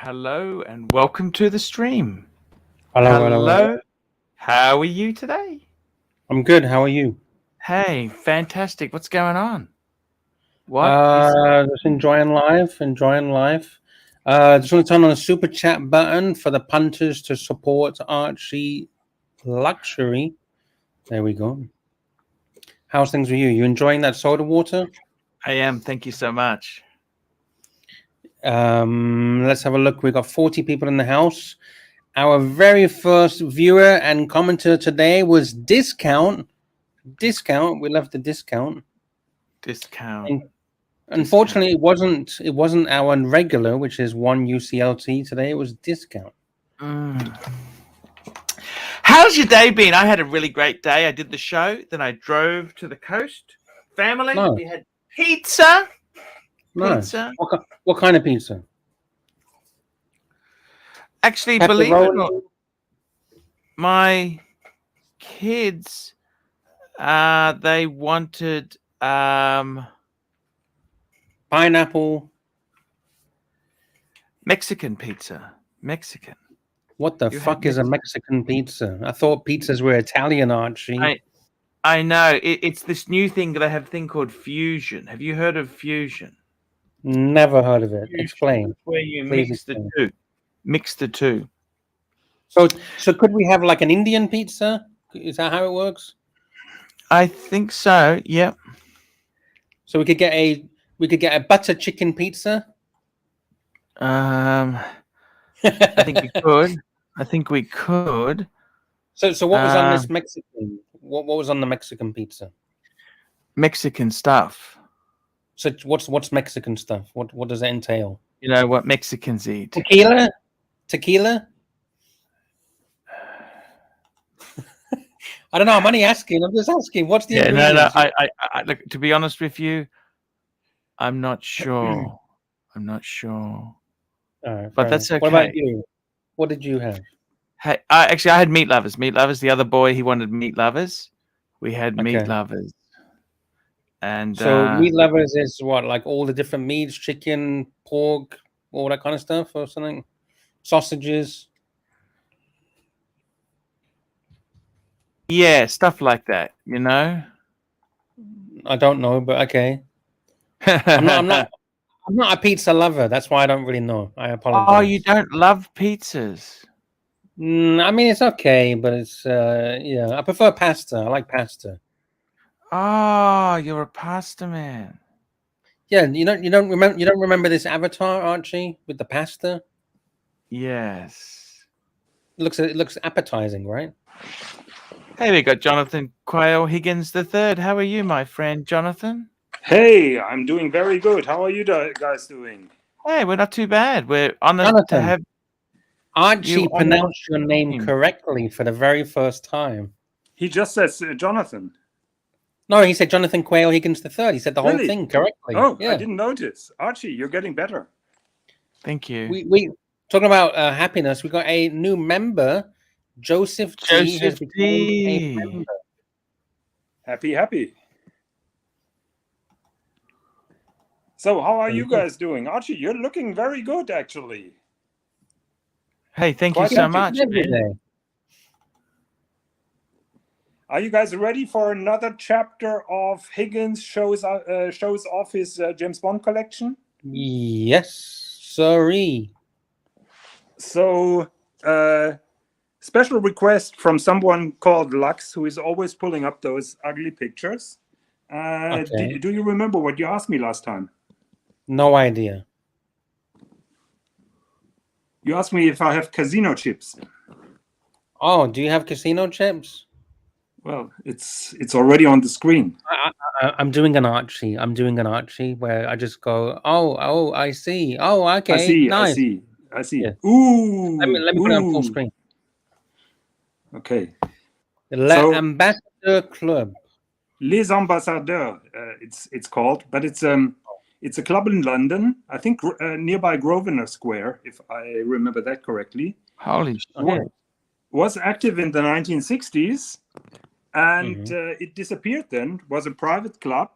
hello, and welcome to the stream. Hello. How are you today? I'm good. How are you? Hey, fantastic. What's going on? Just enjoying life. Just want to turn on the super chat button for the punters to support ArchieLuxury. There we go. How's things with you? You enjoying that soda water? I am. Thank you so much. Let's have a look. We've got 40 people in the house. Our very first viewer and commenter today was Discount. We left the discount. Unfortunately, it wasn't our regular, which is one UCLT today. It was Discount. How's your day been? I had a really great day. I did the show, then I drove to the coast. Family, we had pizza. Pizza. What kind of pizza? Actually, believe it or not, my kids, they wanted pineapple. Mexican pizza. Mexican. What the fuck is a Mexican pizza? I thought pizzas were Italian, Archie. I know. It's this new thing that I have a thing called fusion. Have you heard of fusion? Never heard of it. Explain. Where you mix the two. Mix the two. So could we have like an Indian pizza? Is that how it works? I think so. Yep. So we could get a butter chicken pizza. I think we could. So what was on this Mexican? What was on the Mexican pizza? Mexican stuff. So what's Mexican stuff? What does that entail? You know what Mexicans eat? Tequila? I don't know. I'm only asking. I'm just asking. What's the ingredients? No. I look. To be honest with you, I'm not sure. All right, but that's okay. What about you? What did you have? Hey, I had meat lovers. Meat lovers. The other boy, he wanted meat lovers. We had meat lovers. And so meat lovers is what, like all the different meats, chicken, pork, all that kind of stuff, or something? Sausages. Yeah, stuff like that. You know. I don't know, but okay. I'm not a pizza lover. That's why I don't really know. I apologize. Oh, you don't love pizzas? I mean, it's okay, but it's I prefer pasta. I like pasta. Oh, you're a pasta man. Yeah, you don't remember this avatar, Archie, with the pasta? Yes. It looks appetizing, right? Hey, we got Jonathan Quayle Higgins III. How are you, my friend, Jonathan? Hey, I'm doing very good. How are you guys doing? Hey, we're not too bad. We're honored to have Archie pronounced your name correctly for the very first time. He just says Jonathan. No, he said Jonathan Quayle Higgins III. He said the whole thing correctly. Oh, yeah. I didn't notice. Archie, you're getting better. Thank you. We talking about happiness. We got a new member. Joseph T has become a member. Happy. So how are you guys doing? Archie, you're looking very good, actually. Hey, thank you so much. Are you guys ready for another chapter of Higgins shows off his James Bond collection? Yes, sorry. So, special request from someone called Lux, who is always pulling up those ugly pictures. Do you remember what you asked me last time? No idea. You asked me if I have casino chips. Oh, do you have casino chips? Well, it's already on the screen. I'm doing an Archie. Where I just go, oh, I see. Oh, okay. I see. Yeah. Ooh. Let me put it on full screen. Okay. Ambassador Club. Les Ambassadeurs, it's called, but it's a club in London, I think nearby Grosvenor Square, if I remember that correctly. Holy shit. Was active in the 1960s, and it disappeared then. It was a private club.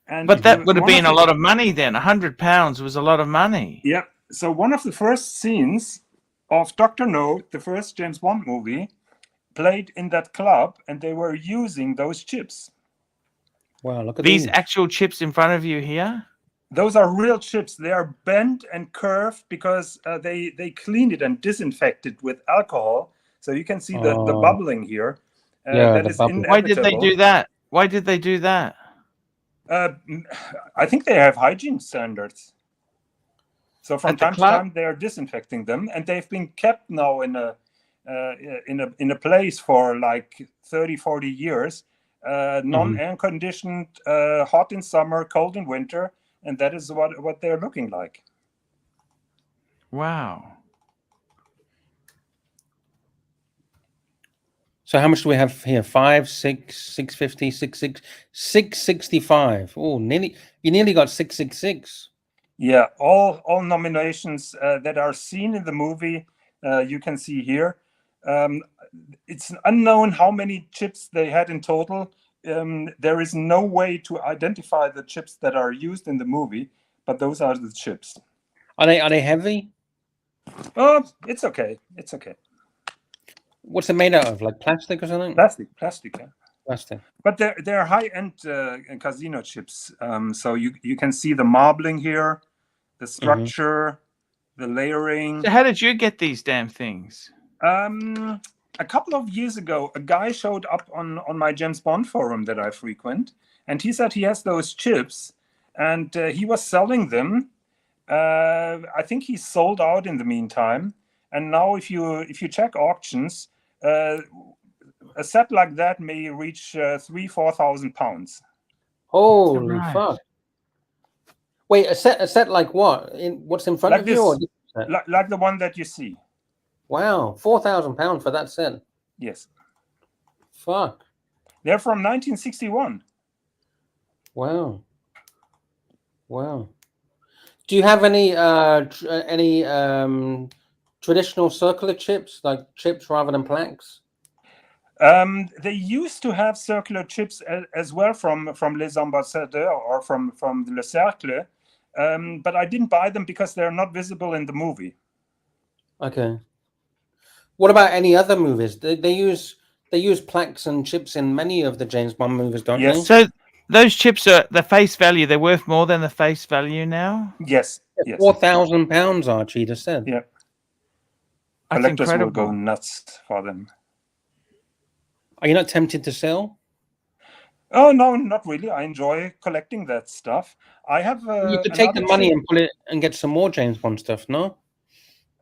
But that would have been a lot of money then. £100 was a lot of money. Yeah, So one of the first scenes of Dr. No, the first James Bond movie, played in that club, and they were using those chips. Wow, look at these actual chips in front of you here. Those are real chips. They are bent and curved because they cleaned it and disinfected with alcohol. So you can see the bubbling here. Yeah, that is inevitable. Why did they do that? Why did they do that? I think they have hygiene standards. So from time to time they are disinfecting them, and they've been kept now in a place for like 30-40 years, non-air conditioned, hot in summer, cold in winter, and that is what they're looking like. Wow. So how much do we have here? 5, 6, 650, 66, 665. Oh, you nearly got 666. Yeah, all nominations that are seen in the movie, you can see here. It's unknown how many chips they had in total. There is no way to identify the chips that are used in the movie, but those are the chips. Are they heavy? Oh, it's okay. It's okay. What's it made out of? Like plastic or something? Plastic, yeah. Plastic. But they're high-end casino chips. So you can see the marbling here, the structure, the layering. So how did you get these damn things? A couple of years ago, a guy showed up on my James Bond forum that I frequent, and he said he has those chips, and he was selling them. I think he's sold out in the meantime. And now, if you check auctions, a set like that may reach 3,000-4,000 pounds. Holy fuck! Wait, a set like what? What's in front like of this, you? Or like the one that you see. Wow, £4,000 for that set. Yes. Fuck. They're from 1961. Wow. Wow. Do you have any traditional circular chips, like chips rather than plaques? They used to have circular chips as well from Les Ambassadeurs or from Le Cercle, but I didn't buy them because they're not visible in the movie. Okay. What about any other movies? They use plaques and chips in many of the James Bond movies, don't they? So those chips are the face value. They're worth more than the face value now. Yes. £4,000, Archie just said. Yeah. That's Collectors incredible. will go nuts for them. Are you not tempted to sell? Oh no, not really. I enjoy collecting that stuff. I have. You could take the money and put it and get some more James Bond stuff, no?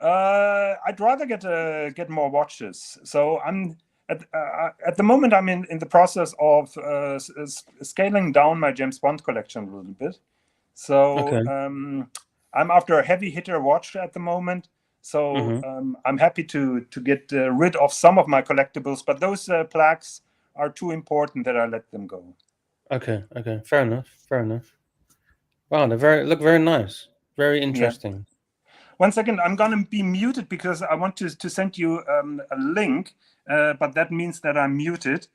I'd rather get more watches. So I'm at the moment I'm in the process of scaling down my James Bond collection a little bit. So I'm after a heavy hitter watch at the moment. So I'm happy to get rid of some of my collectibles, but those plaques are too important that I let them go. Okay, fair enough. Wow, they look very nice, very interesting. Yeah. 1 second, I'm gonna be muted because I want to send you a link, but that means that I'm muted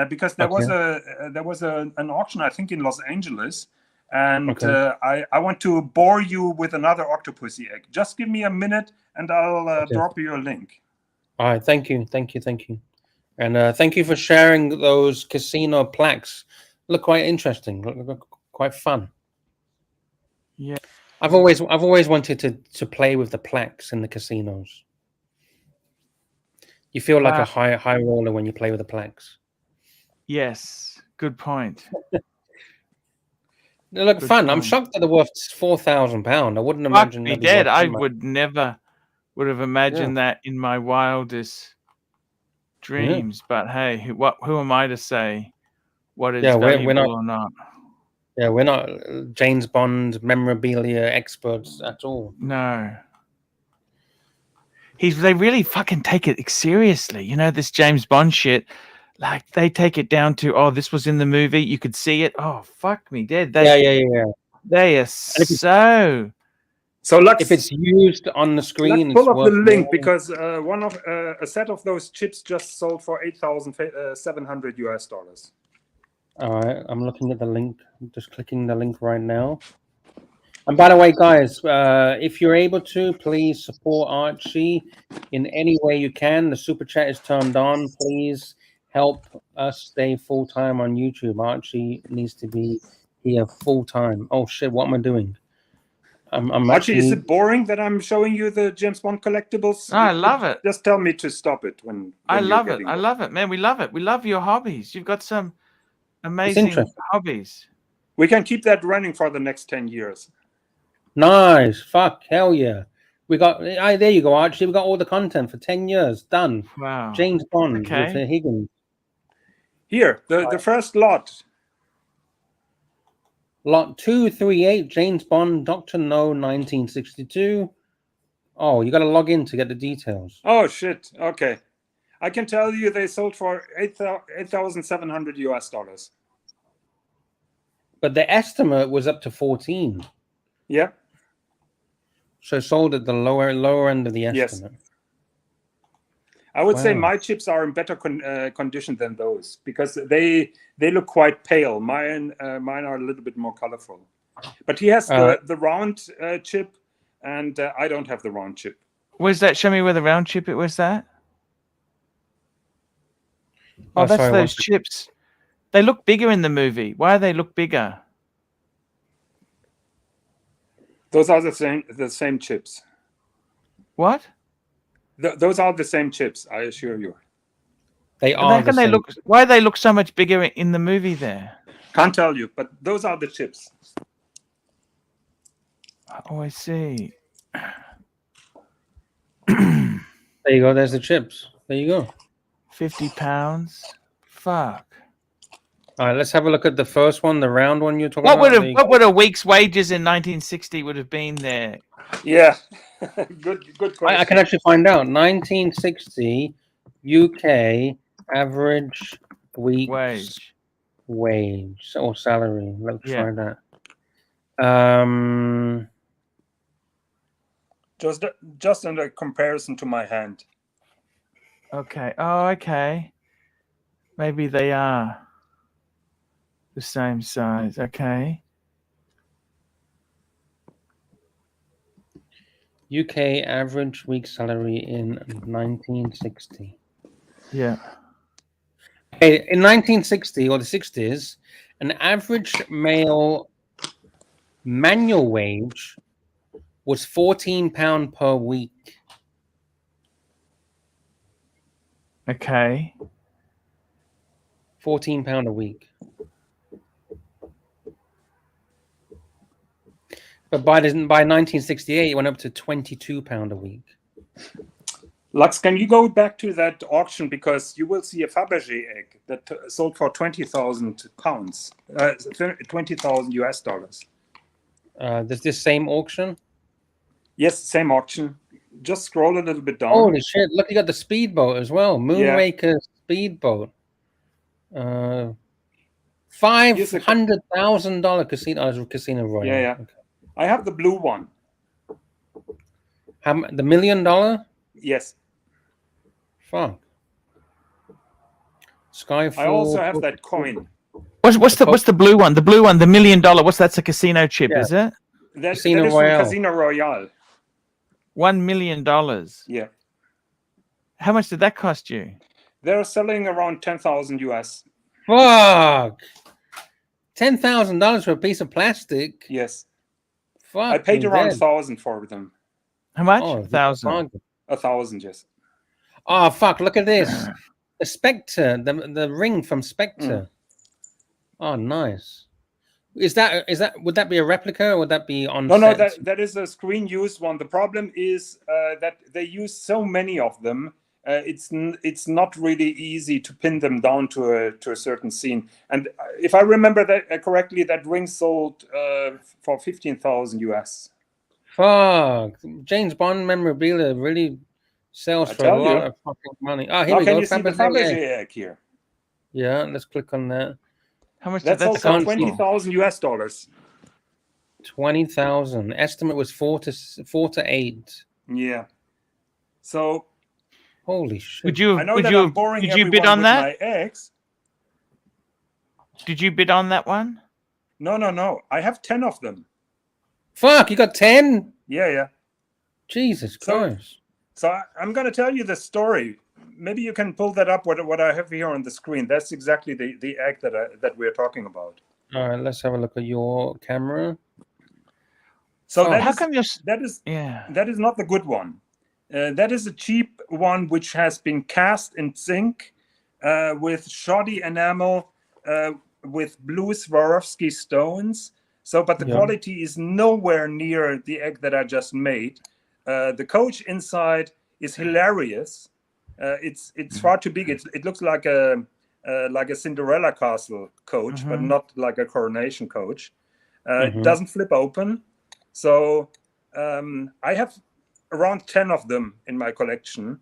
because there was an auction, I think, in Los Angeles, and I want to bore you with another Octopussy egg. Just give me a minute, and I'll drop you a link. All right, thank you, and thank you for sharing those casino plaques. Look quite interesting. Look quite fun. Yeah. I've always wanted to play with the plaques in the casinos. You feel like a high roller when you play with the plaques. Yes, good point. They look fun. I'm shocked that they're worth £4,000. I wouldn't imagine. Fuck me dead. I would have imagined that in my wildest dreams. But hey, who am I to say what is valuable or not? Yeah, we're not James Bond memorabilia experts at all. No. They really fucking take it seriously. You know, this James Bond shit, like they take it down to, oh, this was in the movie. You could see it. Oh, fuck me dead. Yeah. They are so Lux, if it's used on the screen, pull up the link because a set of those chips just sold for $8,700 US. All right, I'm looking at the link. I'm just clicking the link right now. And by the way, guys, if you're able to, please support Archie in any way you can. The super chat is turned on. Please help us stay full time on YouTube. Archie needs to be here full time. Oh shit! What am I doing? I'm Archie, actually. is it boring that I'm showing you the James Bond collectibles? No, I love it. Just tell me to stop it when I you're love it. getting I bored. love it, man. We love it. We love your hobbies. You've got some amazing hobbies. We can keep that running for the next 10 years. Nice. Fuck. Hell yeah. We got. There you go, Archie. We got all the content for 10 years. Done. Wow. James Bond with Okay. Higgins. Here, the first lot. Lot 238, James Bond, Dr. No, 1962. Oh, you got to log in to get the details. Oh, shit. Okay. I can tell you they sold for $8,700 US. But the estimate was up to 14. Yeah. So sold at the lower end of the estimate. Yes. I would say my chips are in better condition than those because they look quite pale. Mine are a little bit more colorful. But he has the round chip, and I don't have the round chip. Where's that? Show me where the round chip it was. That. Oh, that's those chips. They look bigger in the movie. Why do they look bigger? Those are the same chips. What? Those are the same chips, I assure you. They are. Why do they look so much bigger in the movie there? Can't tell you, but those are the chips. Oh, I see. There you go. There's the chips. There you go. 50 pounds. Fuck. All right, let's have a look at the first one, the round one you're talking about. What would a week's wages in 1960 would have been there? Yeah, good question. I can actually find out. 1960 UK average week's wage or salary. Let's try that. Just in a comparison to my hand. Okay. Oh, okay. Maybe they are the same size. Okay. UK average week salary in 1960. Yeah. Okay, in 1960 or the 60s, an average male manual wage was £14 per week. Okay. £14 a week. But by 1968, it went up to £22 a week. Lux, can you go back to that auction because you will see a Faberge egg that sold for £20,000, $20,000 US. There's this same auction? Yes, same auction. Just scroll a little bit down. Holy shit! Look, you got the speedboat as well. Moonraker speedboat. $500,000 casino royale. Yeah. Okay. I have the blue one. The $1 million? Yes. Fuck. Skyfall. I also have that coin. What's the blue one? The blue one, the $1 million. That's a casino chip, is it? That is from Casino Royale. $1 million. Yeah. How much did that cost you? They're selling around 10,000 US. Fuck. $10,000 for a piece of plastic. Yes. Fuck. I paid around 1,000 for them. How much? 1,000. 1,000, yes. Oh fuck! Look at this. The Spectre, the ring from Spectre. Oh, nice. Would that be a replica or would that be on? No, that is a screen used one. The problem is that they use so many of them. It's not really easy to pin them down to a certain scene. And if I remember that correctly, that ring sold for 15,000 US. Fuck! James Bond memorabilia really sells for a lot of fucking money. Oh, here we go. Can you see the Faberge egg here? Yeah, let's click on that. How much did that sell? $20,000 US. 20,000. Estimate was 4 to 8. Yeah. So. Holy shit! Did you bid on that? My eggs. Did you bid on that one? No. I have 10 of them. Fuck, you got 10? Yeah. Jesus Christ. So I'm going to tell you the story. Maybe you can pull that up, what I have here on the screen. That's exactly the egg that we're talking about. All right, let's have a look at your camera. So that is not the good one. That is a cheap one which has been cast in zinc with shoddy enamel with blue Swarovski stones. So, but the quality is nowhere near the egg that I just made. The coach inside is hilarious. It's far too big. It looks like a Cinderella castle coach, but not like a coronation coach. It doesn't flip open. So I have around 10 of them in my collection.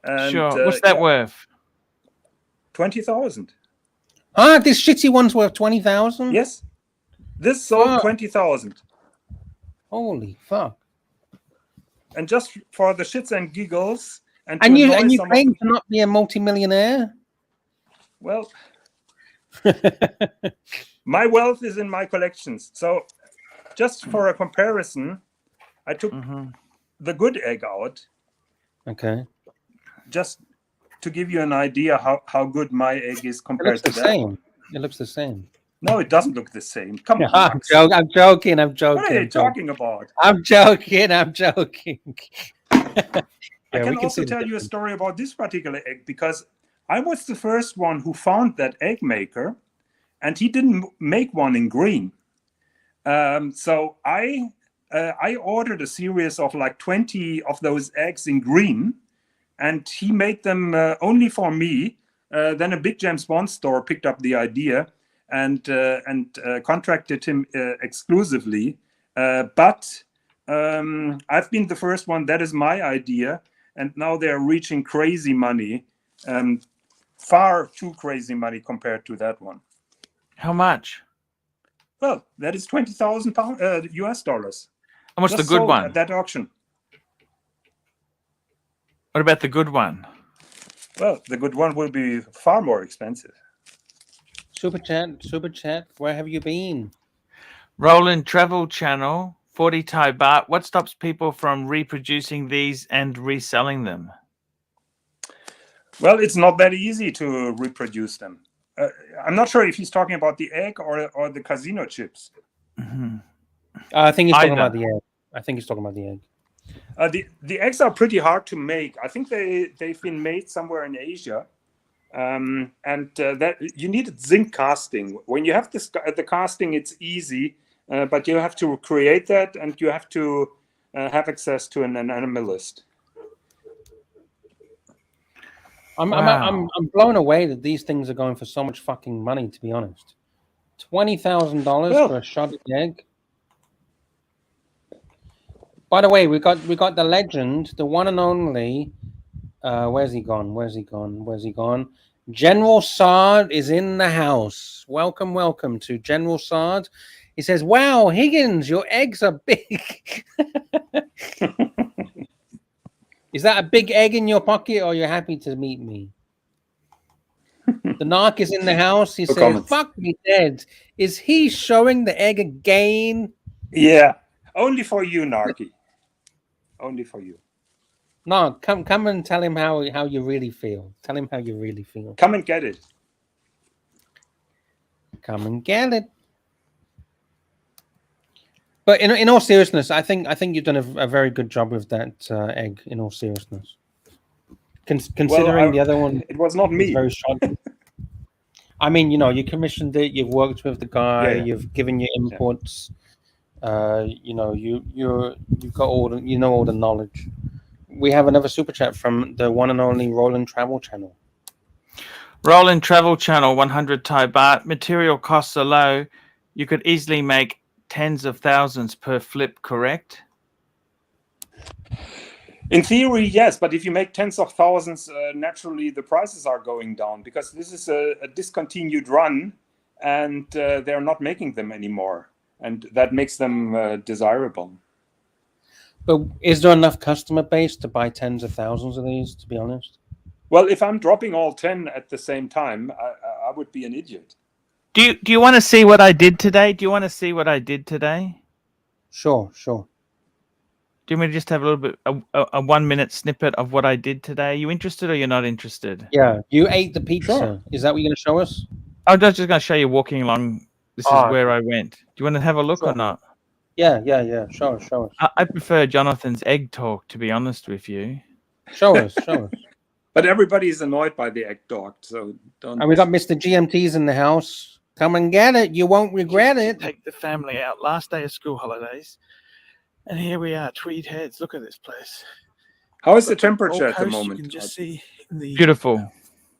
And, sure. What's that worth? 20,000. Ah, this shitty one's worth 20,000? Yes. This sold 20,000. Holy fuck. And just for the shits and giggles. And you claim to not be a multimillionaire? Well, my wealth is in my collections. So just for a comparison, I took the good egg out. Okay. Just to give you an idea how good my egg is compared to that. It looks the same. No, it doesn't look the same. Come on. I'm joking. What are you talking about? I'm joking. I can also tell you a story about this particular egg, because I was the first one who found that egg maker, and he didn't make one in green. So I ordered a series of like 20 of those eggs in green, and he made them only for me. Then a big James Bond store picked up the idea and contracted him exclusively. But I've been the first one. That is my idea. And now they're reaching crazy money, far too crazy money compared to that one. How much? Well, that is $20,000 US dollars. And what's the good one? At that auction. What about the good one? Well, the good one will be far more expensive. Super chat. Where have you been? Roland Travel Channel, 40 Thai baht. What stops people from reproducing these and reselling them? Well, it's not that easy to reproduce them. I'm not sure if he's talking about the egg or the casino chips. I think he's talking about the egg. The eggs are pretty hard to make. I think they've been made somewhere in Asia, and that you need zinc casting. When you have the casting, it's easy, but you have to create that, and you have to have access to an enamellist. I'm blown away that these things are going for so much fucking money. To be honest, $20,000 for a shot egg. By the way, we got the legend, the one and only. Where's he gone? General Sard is in the house. Welcome to General Sard. He says, "Wow, Higgins, your eggs are big." Is that a big egg in your pocket, or you're happy to meet me? The Narc is in the house. He says, "Fuck me dead." Is he showing the egg again? Yeah, only for you, Narky. Only for you. No, come and tell him how you really feel. Tell him how you really feel. Come and get it. Come and get it. But in all seriousness, I think you've done a very good job with that egg. In all seriousness, considering the other one, it was not me. Very shocking. I mean, you commissioned it. You've worked with the guy. Yeah. You've given your inputs. Yeah. You've got all the knowledge. We have another super chat from the one and only Roland Travel Channel. Roland Travel Channel, 100 Thai baht. Material costs are low. You could easily make tens of thousands per flip, correct? In theory, yes, but if you make tens of thousands, naturally the prices are going down, because this is a discontinued run, and they're not making them anymore, and that makes them desirable. But is there enough customer base to buy tens of thousands of these, to be honest? Well, if I'm dropping all 10 at the same time, I would be an idiot. Do you want to see what I did today? Sure. Do you want me to just have a little bit, a 1 minute snippet of what I did today? Are you interested or you're not interested? Yeah, you ate the pizza. Sure. Is that what you're going to show us? I was just going to show you walking along. This is where I went. Do you want to have a look or not? Yeah. Show us. I prefer Jonathan's egg talk, to be honest with you. Show us. But everybody is annoyed by the egg talk, so don't. And we got Mr. GMT's in the house. Come and get it. You won't regret it. Take the family out. Last day of school holidays. And here we are, Tweed Heads. Look at this place. How is the temperature at the moment? You can just see beautiful.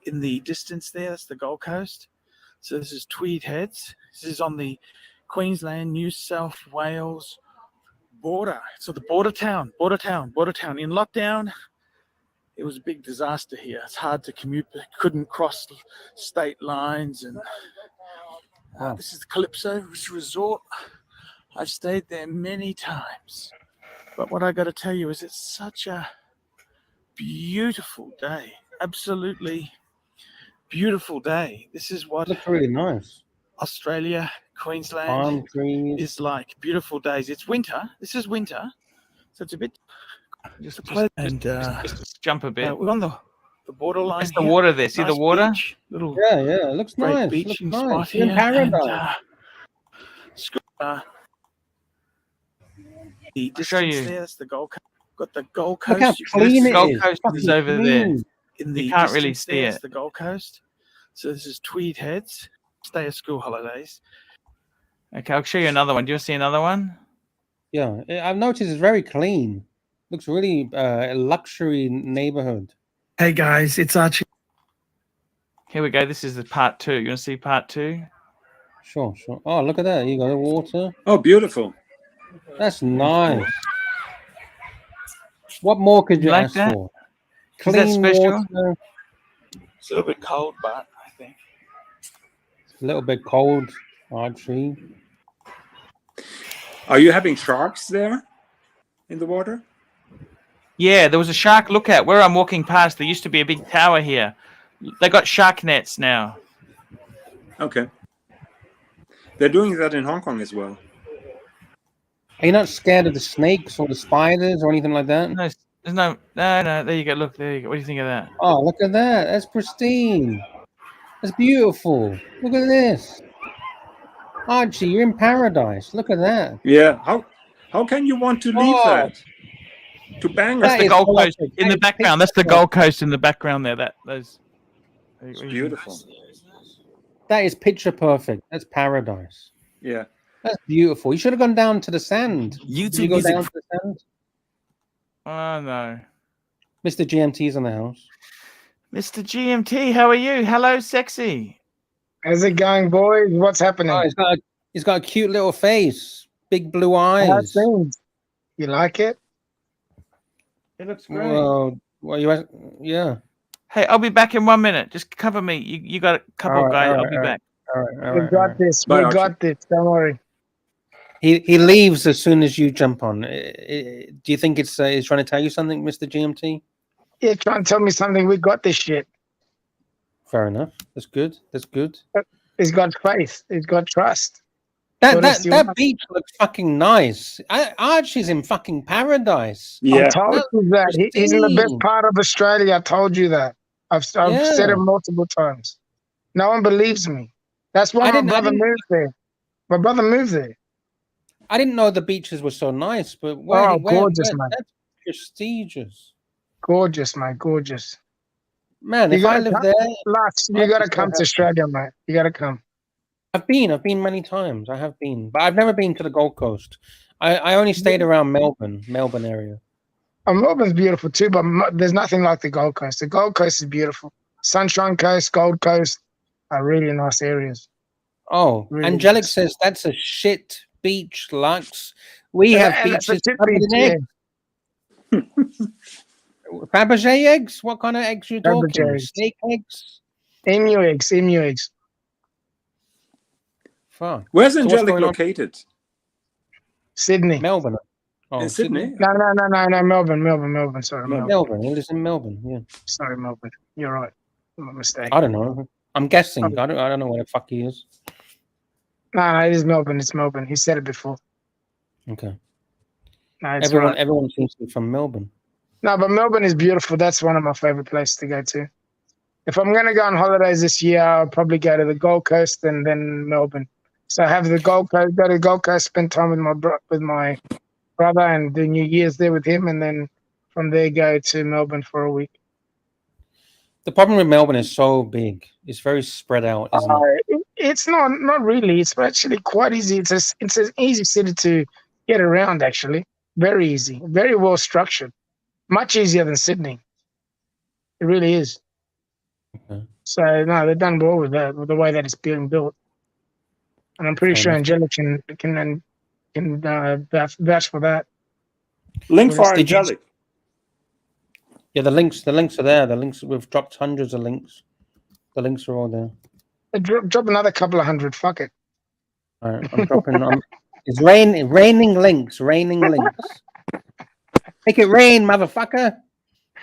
In the distance there, that's the Gold Coast. So this is Tweed Heads. This is on the Queensland, New South Wales border. So the border town. In lockdown, it was a big disaster here. It's hard to commute. Couldn't cross state lines. And this is the Calypso Resort. I've stayed there many times. But what I got to tell you is it's such a beautiful day. Absolutely beautiful day. This is what looks really nice. Australia, Queensland is like. Beautiful days. It's winter. This is winter. So it's a bit just jump a bit. We're on the borderline. It's the water there. See nice the water? Beach. Little it looks nice. Beach looks spot nice. Here. In paradise. The distance there, that's the Gold Coast. Got the Gold Coast. Look how clean the Gold it Coast is over there. In the you can't really see it. It's the Gold Coast. So this is Tweed Heads. Stay of school holidays. Okay, I'll show you another one. Do you want to see another one? Yeah, I've noticed it's very clean. Looks really a luxury neighborhood. Hey guys, it's Archie. Here we go. This is the part 2. You want to see part 2? Sure. Oh, look at that. You got the water. Oh, beautiful. That's nice. What more could you ask for? Clean water. It's a little bit cold, but I think it's a little bit cold, Archie. Are you having sharks there in the water? Yeah, there was a shark lookout where I'm walking past. There used to be a big tower here. They got shark nets now. Okay. They're doing that in Hong Kong as well. Are you not scared of the snakes or the spiders or anything like that? No, there's no. There you go. Look, there you go. What do you think of that? Oh, look at that. That's pristine. That's beautiful. Look at this. Archie, you're in paradise. Look at that. Yeah. How can you want to leave that? To Bangor. That's the Gold Coast in the background. That's the Gold Coast in the background there. It's beautiful. That is picture perfect. That's paradise. Yeah. That's beautiful. You should have gone down to the sand. YouTube Did you go down to the sand? Oh, no. Mr. GMT's in the house. Mr. GMT, how are you? Hello, sexy. How's it going, boys? What's happening? Oh, he's got a cute little face. Big blue eyes. You like it? It looks great. Well, yeah. Hey, I'll be back in 1 minute. Just cover me. You got a couple guys. I'll be back. All right. We got this. We got this. Don't worry. He leaves as soon as you jump on. Do you think he's trying to tell you something, Mr. GMT? Yeah, trying to tell me something. We got this shit. Fair enough. That's good. He's got faith. He's got trust. That beach looks fucking nice. Archie's in fucking paradise. Yeah. I told you that. He's in the best part of Australia. I told you that. I've said it multiple times. No one believes me. That's why my brother moved there. My brother moved there. I didn't know the beaches were so nice, but gorgeous, man. That's prestigious. Gorgeous, man. Gorgeous. Man, if I live there, Lux, you gotta come to Australia, mate. You gotta come. I've been many times. I have been, but I've never been to the Gold Coast. I only stayed around Melbourne area. Melbourne's beautiful too, but there's nothing like the Gold Coast. The Gold Coast is beautiful. Sunshine Coast, Gold Coast are really nice areas. Oh, really Angelic says that's a shit beach, Lux. We have beaches covered in eggs. Faberge eggs? What kind of eggs are you talking? Snake eggs? Emu eggs. Fuck. Where's Angelic located? Sydney. Melbourne. Oh, in Sydney? No, Melbourne. Sorry, Melbourne. He lives in Melbourne. Yeah. Sorry, Melbourne. You're right. My mistake. I don't know. I'm guessing. I don't know where the fuck he is. No, it is Melbourne. It's Melbourne. He said it before. Okay. No, everyone seems to be from Melbourne. No, but Melbourne is beautiful. That's one of my favorite places to go to. If I'm going to go on holidays this year, I'll probably go to the Gold Coast and then Melbourne. So have the Gold Coast, go to the Gold Coast, spend time with my brother and do New Year's there with him, and then from there go to Melbourne for a week. The problem with Melbourne is so big. It's very spread out, isn't it? It's not really. It's actually quite easy. It's an easy city to get around, actually. Very easy. Very well structured. Much easier than Sydney. It really is. Okay. So, no, they've done well with that, with the way that it's being built. And I'm pretty sure Angelic can vouch for that. Link for Angelic. Yeah, the links are there. The links, we've dropped hundreds of links. The links are all there. Drop another couple of hundred. Fuck it. All right, I'm dropping. It's raining links. Make it rain, motherfucker.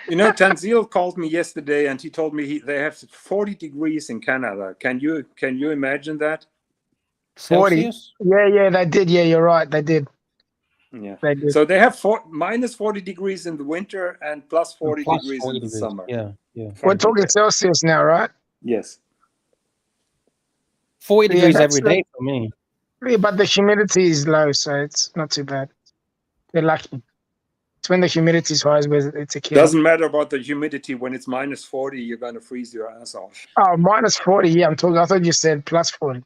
You know, Tanzil called me yesterday, and he told me they have 40 degrees in Canada. Can you imagine that? 40. Celsius? Yeah, they did. Yeah, you're right. They did. Yeah. They did. So they have minus 40 degrees in the winter and plus 40 degrees in the summer. Yeah. We're talking Celsius now, right? Yes. 40 degrees every day for me. Yeah, but the humidity is low, so it's not too bad. They're lucky. It's when the humidity is high, it's a killer. Doesn't matter about the humidity. When it's minus 40, you're going to freeze your ass off. Oh, minus 40. Yeah, I thought you said plus 40.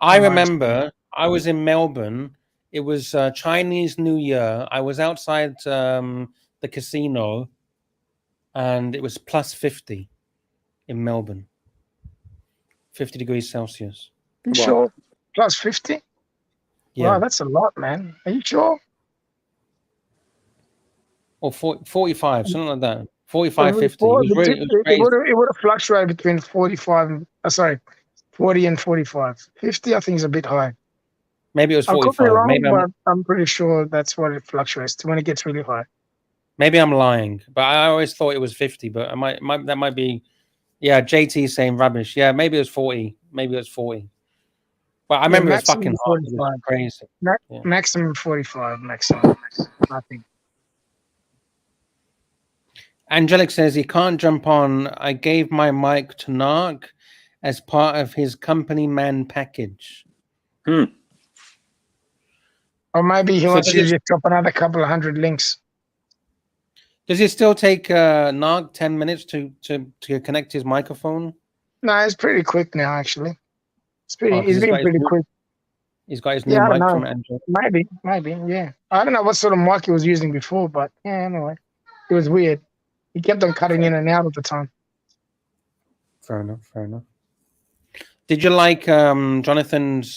I remember I was in Melbourne. It was Chinese New Year. I was outside the casino, and it was plus 50 in Melbourne. 50 degrees Celsius. You sure? Plus 50? Yeah. Wow, that's a lot, man. Are you sure? Or 45, something like that. 45, 50. It would have fluctuated between 40 and 45. 50, I think, is a bit high. Maybe it was 45. I could be wrong, but I'm pretty sure that's what it fluctuates to when it gets really high. Maybe I'm lying, but I always thought it was 50. But that might be. Yeah, JT saying rubbish. Yeah, maybe it was 40. Maybe it was 40. But I remember it was fucking hot. It was crazy. Maximum 45. Maximum. I think. Angelic says he can't jump on. I gave my mic to Narc as part of his company man package. Or maybe he wants you to just drop another couple of hundred links. Does it still take Narc 10 minutes to connect his microphone? No, it's pretty quick now, actually. It's been pretty quick. He's got his new mic from Angelic. Maybe, yeah. I don't know what sort of mic he was using before, but yeah, anyway. It was weird. He kept on cutting in and out at the time. Fair enough. Did you like Jonathan's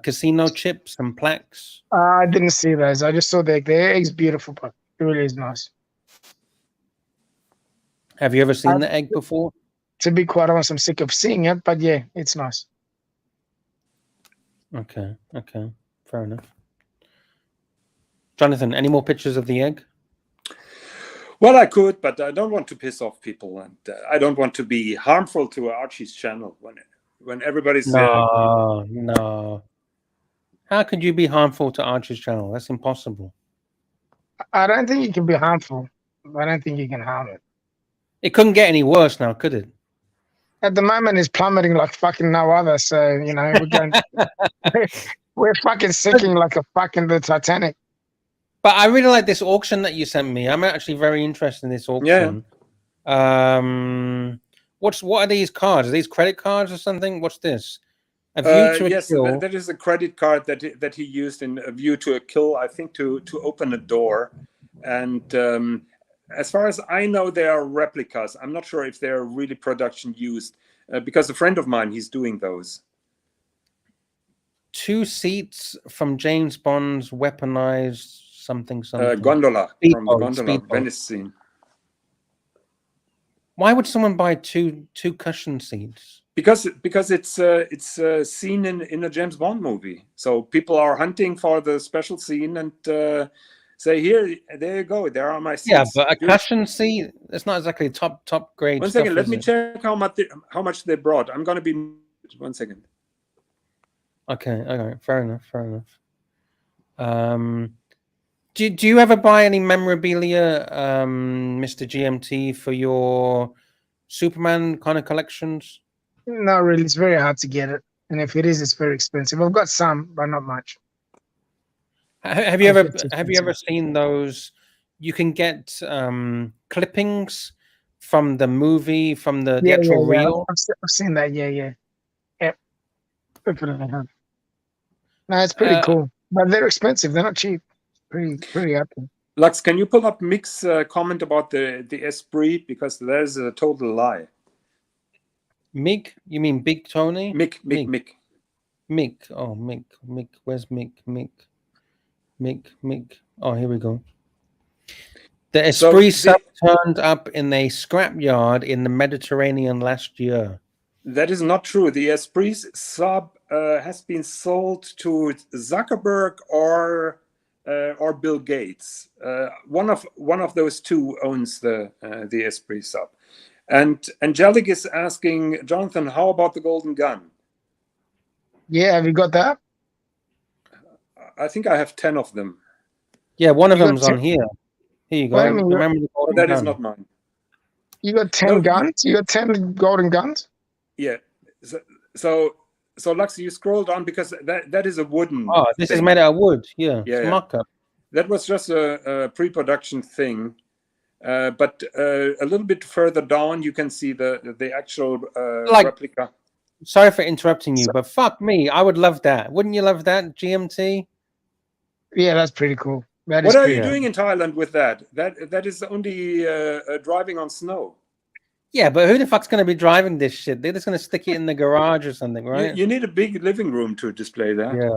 casino chips and plaques? I didn't see those. I just saw the egg. The egg's beautiful, but it really is nice. Have you ever seen the egg before? To be quite honest, I'm sick of seeing it, but yeah, it's nice. Okay. Fair enough. Jonathan, any more pictures of the egg? Well, I could, but I don't want to piss off people, and I don't want to be harmful to Archie's channel when everybody's... No. How could you be harmful to Archie's channel? That's impossible. I don't think you can be harmful. I don't think you can harm it. It couldn't get any worse now, could it? At the moment, it's plummeting like fucking no other. So, you know, we're fucking sinking like a fucking the Titanic. But I really like this auction that you sent me. I'm actually very interested in this auction. Yeah. What are these cards? Are these credit cards or something? What's this? A View to a Kill. That is a credit card that he used in A View to a Kill, I think, to open a door. And as far as I know, they are replicas. I'm not sure if they're really production used, because a friend of mine, he's doing those. 2 seats from James Bond's weaponized something. Gondola, from the Gondola Venice scene. Why would someone buy two cushion seats? Because it's seen in a James Bond movie. So people are hunting for the special scene and say, there you go, there are my seats. Yeah, but a cushion seat, it's not exactly top grade. One second, let me check how much they brought. I'm gonna be 1 second. Okay, fair enough. Do you ever buy any memorabilia, Mr. GMT, for your Superman kind of collections? Not really. It's very hard to get it, and if it is, it's very expensive. I've got some, but not much. Have you ever seen those? You can get clippings from the movie, from the actual reel. I've seen that. Yeah. Definitely have. No, it's pretty cool, but they're expensive. They're not cheap. Pretty up there. Lux, can you pull up Mick's comment about the Esprit, because there's a total lie. Mick? You mean Big Tony? Mick. Oh, Mick. Where's Mick? Mick. Oh, here we go. The Esprit sub turned up in a scrapyard in the Mediterranean last year. That is not true. The Esprit sub has been sold to Zuckerberg or Bill Gates. One of those two owns the Esprit sub. And Angelic is asking, Jonathan, how about the Golden Gun? Yeah, have you got that? I think I have 10 of them. Yeah, one of them's on here. Here you go. Remember that is not mine. You got 10 guns? You got 10 golden guns? Yeah. So Lux, you scroll down because that is a wooden. Oh, this is made out of wood. Yeah. Mock-up. That was just a pre-production thing. But a little bit further down, you can see the actual replica. Sorry for interrupting you, but fuck me, I would love that. Wouldn't you love that, GMT? Yeah, that's pretty cool. What are you doing in Thailand with that? That is only driving on snow. Yeah, but who the fuck's going to be driving this shit? They're just going to stick it in the garage or something, right? You need a big living room to display that. Yeah.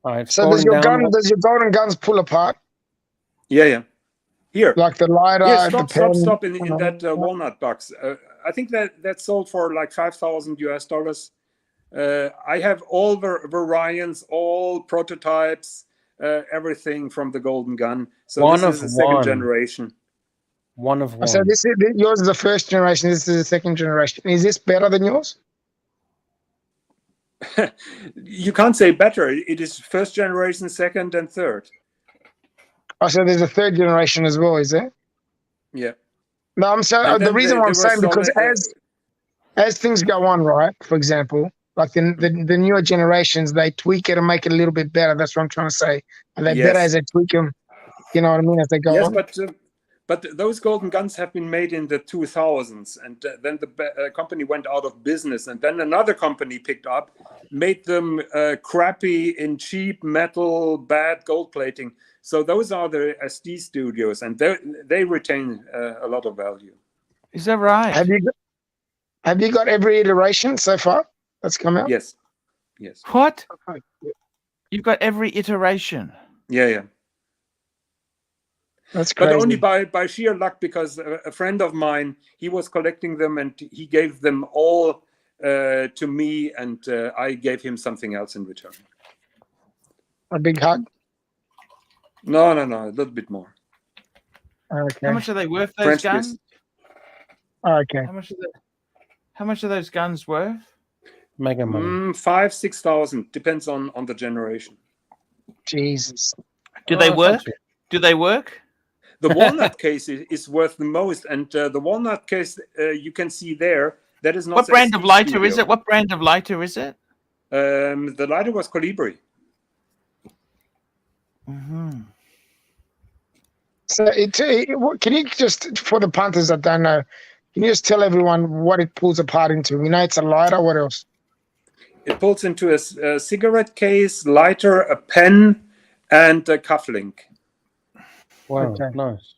All right. So does your golden guns pull apart? Yeah. Here. Like the lighter. Yeah, stop in that walnut box. I think that sold for like $5,000 US. I have all variants, all prototypes, everything from the Golden Gun. So this is the second generation. One of one. So yours is the first generation. This is the second generation. Is this better than yours? You can't say better. It is first generation, second, and third. Oh, so there's a third generation as well, is there? Yeah. No, I'm saying the reason why I'm saying because as things go on, right? For example, like the newer generations, they tweak it and make it a little bit better. That's what I'm trying to say. And they're better as they tweak them. You know what I mean? As they go on. But those golden guns have been made in the 2000s, and then the company went out of business, and then another company picked up, made them crappy in cheap metal, bad gold plating. So those are the SD studios, and they retain a lot of value. Is that right? Have you got every iteration so far that's come out? Yes. What? You've got every iteration? Yeah. That's crazy. But only by sheer luck, because a friend of mine, he was collecting them and he gave them all to me, and I gave him something else in return. A big hug? No, a little bit more. Okay. How much are they worth, those guns? Okay. How much are those guns worth? Mega money. 5,000-6,000, depends on the generation. Jesus. Do they work? Do they work? The walnut case is worth the most, and the walnut case you can see there. That is not. What brand of lighter is it? What brand of lighter is it? The lighter was Colibri. Mm-hmm. So can you just, for the punters that don't know, can you just tell everyone what it pulls apart into? We know it's a lighter. What else? It pulls into a cigarette case, lighter, a pen, and a cufflink. Wow, nice.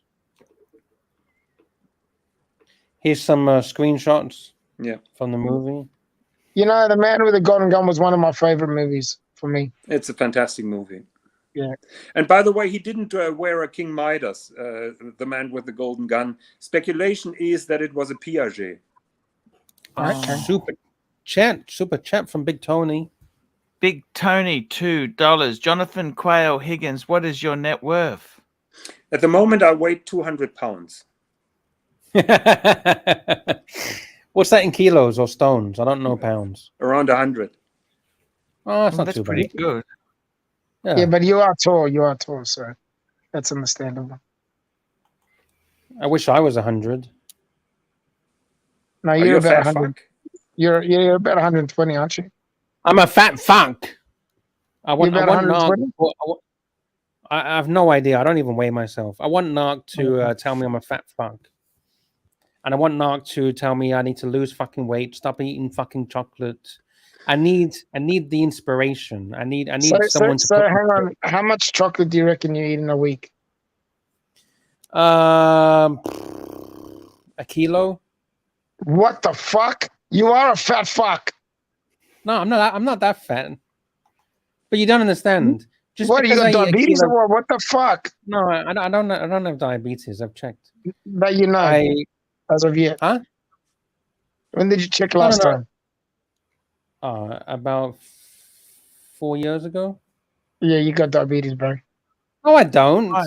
Here's some screenshots from the movie. You know, The Man with the Golden Gun was one of my favorite movies for me. It's a fantastic movie. Yeah. And by the way, he didn't wear a King Midas, the Man with the Golden Gun. Speculation is that it was a Piaget. Okay. Super chat from Big Tony. Big Tony, $2. Jonathan Quayle Higgins, what is your net worth? At the moment, I weigh 200 pounds. What's that in kilos or stones? I don't know pounds. Around 100. Oh, that's not that's too pretty bad. good. Yeah, but you are tall. You are tall, so that's understandable. I wish I was 100. No, Are you're you a about fat 100. fuck? You're about 120, aren't you? I'm a fat fuck. I You're want about Narc. 120. I have no idea. I don't even weigh myself. I want Narc to tell me I'm a fat fuck. And I want Narc to tell me I need to lose fucking weight, stop eating fucking chocolate. I need the inspiration. I need someone to So put hang on. How much chocolate do you reckon you eat in a week? a kilo. What the fuck? You are a fat fuck. No, I'm not that fat. But you don't understand. Just What, you because got I eat a diabetes kilo, or what? What the fuck? no, I don't have diabetes. I've checked. That you know, as of yet. Huh? When did you check No. last time? About 4 years ago. Yeah, you got diabetes, bro. No, I don't. Fine.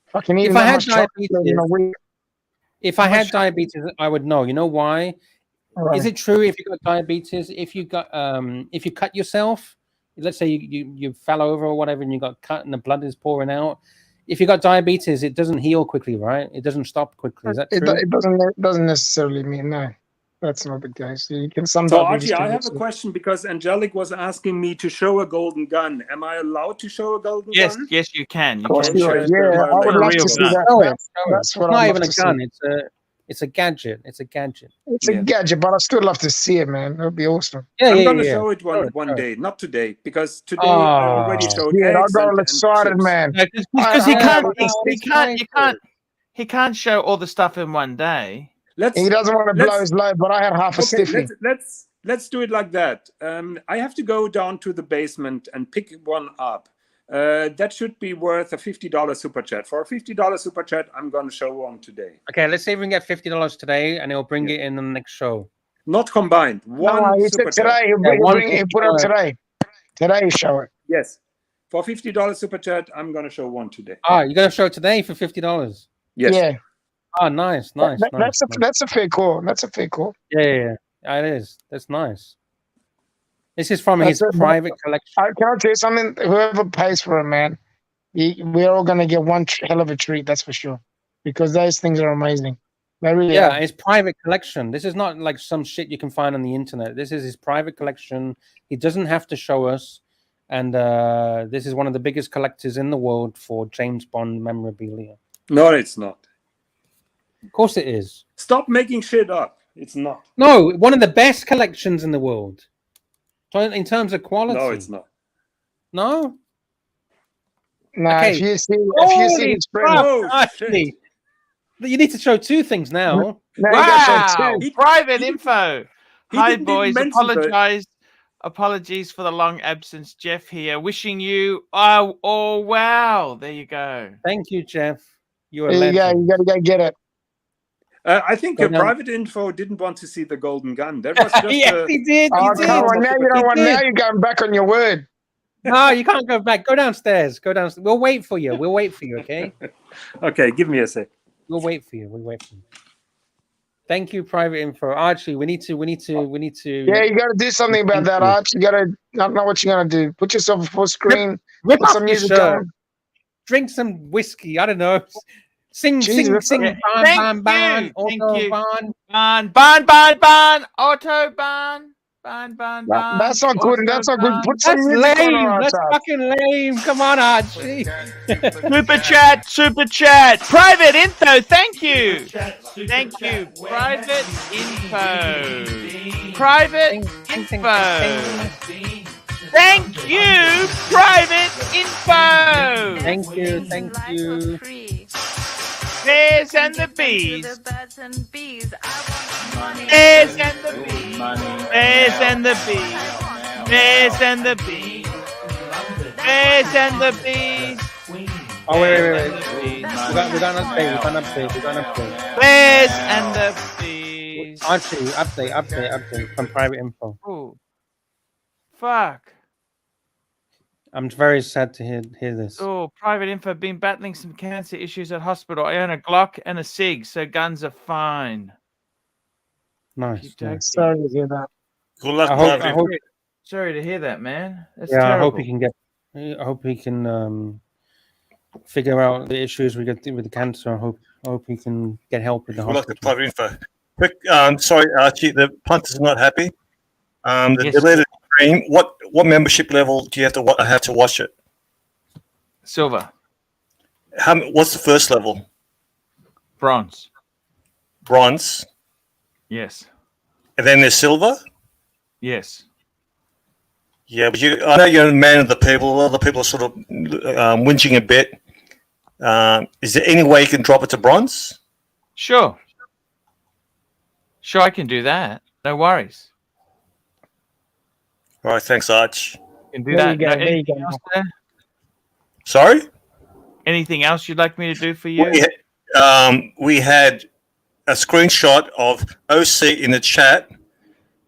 Fucking eating If I that had much chocolate in a diabetes, week. if I had diabetes, I would know. You know why? Right. Is it true if you got diabetes, if you cut yourself, let's say you fell over or whatever and you got cut and the blood is pouring out, if you got diabetes, it doesn't heal quickly, right? It doesn't stop quickly. Is that true? It doesn't necessarily mean no. That's not the case. You can some So diabetes. Archie, I have a question because Angelic was asking me to show a golden gun. Am I allowed to show a golden gun? Yes, you can. You Of course can you show are. us Yeah, I would a love real to see gun. that. Show it. That's what It's not I'd even love a to gun. see. It's a gadget. It's a gadget. It's a gadget, but I still love to see it, man. That would be awesome. Yeah, I'm yeah, gonna yeah. show it Show one show it. day, not today, because today I already showed Yeah, I eggs got all and excited, chips. man. Because I- he can't show all the stuff in one day. He doesn't want to blow his load, but I had half a Okay, stiffy. let's do it like that. I have to go down to the basement and pick one up. That should be worth a $50 super chat. For a $50 super chat, I'm gonna show one today. Okay, let's see if we can get $50 today, and he'll bring it in the next show. Not combined. One he super said chat. today. He'll put it today. Today he show it. Yes. For $50 super chat, I'm gonna show one today. You're gonna show it today for $50? Yes. Yeah. Oh, nice. That's a fair call. That's a fair call. Yeah, it is. That's nice. This is from his private collection. Can I tell you something? Whoever pays for it, man, we're all gonna get one hell of a treat. That's for sure, because those things are amazing. They really are. His private collection. This is not like some shit you can find on the internet. This is his private collection. He doesn't have to show us, and this is one of the biggest collectors in the world for James Bond memorabilia. No, it's not. Of course it is. Stop making shit up. It's not. No, one of the best collections in the world. In terms of quality. No, it's not. No? No, Okay. if you see his friend, Actually, you need to show two things now. Wow! Private info. Hi, didn't boys. even mention Apologies for the long absence. Jeff here. Wishing you. Oh, wow. There you go. Thank you, Jeff. You're a there you legend. go. You gotta go get it. I think private info didn't want to see the golden gun. That was just yes, he did. Oh, He did. come on, now you don't want. Now you're going back on your word. No, you can't go back. Go downstairs. Go downstairs. We'll wait for you. We'll wait for you. Okay. Okay, give me a sec. We'll wait for you. We'll wait for you. Thank you, private info. Archie, we need to. Yeah, you got to do something about that, Archie. You got to. I don't know what you're gonna do. Put yourself full screen. Rip put off some your music shirt. on. Drink some whiskey. I don't know. Sing. Thank Ban, you. Autobahn. Ban. That's not good. That's not good. Put some That's music on lame. our That's side. fucking lame. Come on, Archie. Super chat. Private info. Thank you. Thank you. Private info. Private info. Thank you. Private info. Thank you. Bears and the bees. Bears and the bees. Bears and the bees. Bears and the bees. Bears and the bees. Oh, wait. We're going update. Bears and the bees. Archie, update from private info. Oh, fuck. I'm very sad to hear this. Oh, private info. Been battling some cancer issues at hospital. I own a Glock and a Sig, so guns are fine. Nice. Sorry to hear that. I hope, Sorry to hear that, man. That's yeah, terrible. I hope you can get I hope he can figure out the issues we get with the cancer. I hope he can get help with the We'd like hospital. the private info. Quick, sorry, Archie, the punter's not happy. The Yes. deleted stream. What membership level do you have to watch it? Silver. What's the first level? Bronze. Bronze, Yes. and then there's silver. Yes. Yeah, but I know you're a man of the people. A lot of the people are sort of whinging a bit. Is there any way you can drop it to bronze? Sure. Sure, I can do that. No worries. All right, thanks, Arch. Can do There that. you go, No, there you anything go. else there? Sorry? Anything else you'd like me to do for you? We had a screenshot of OC in the chat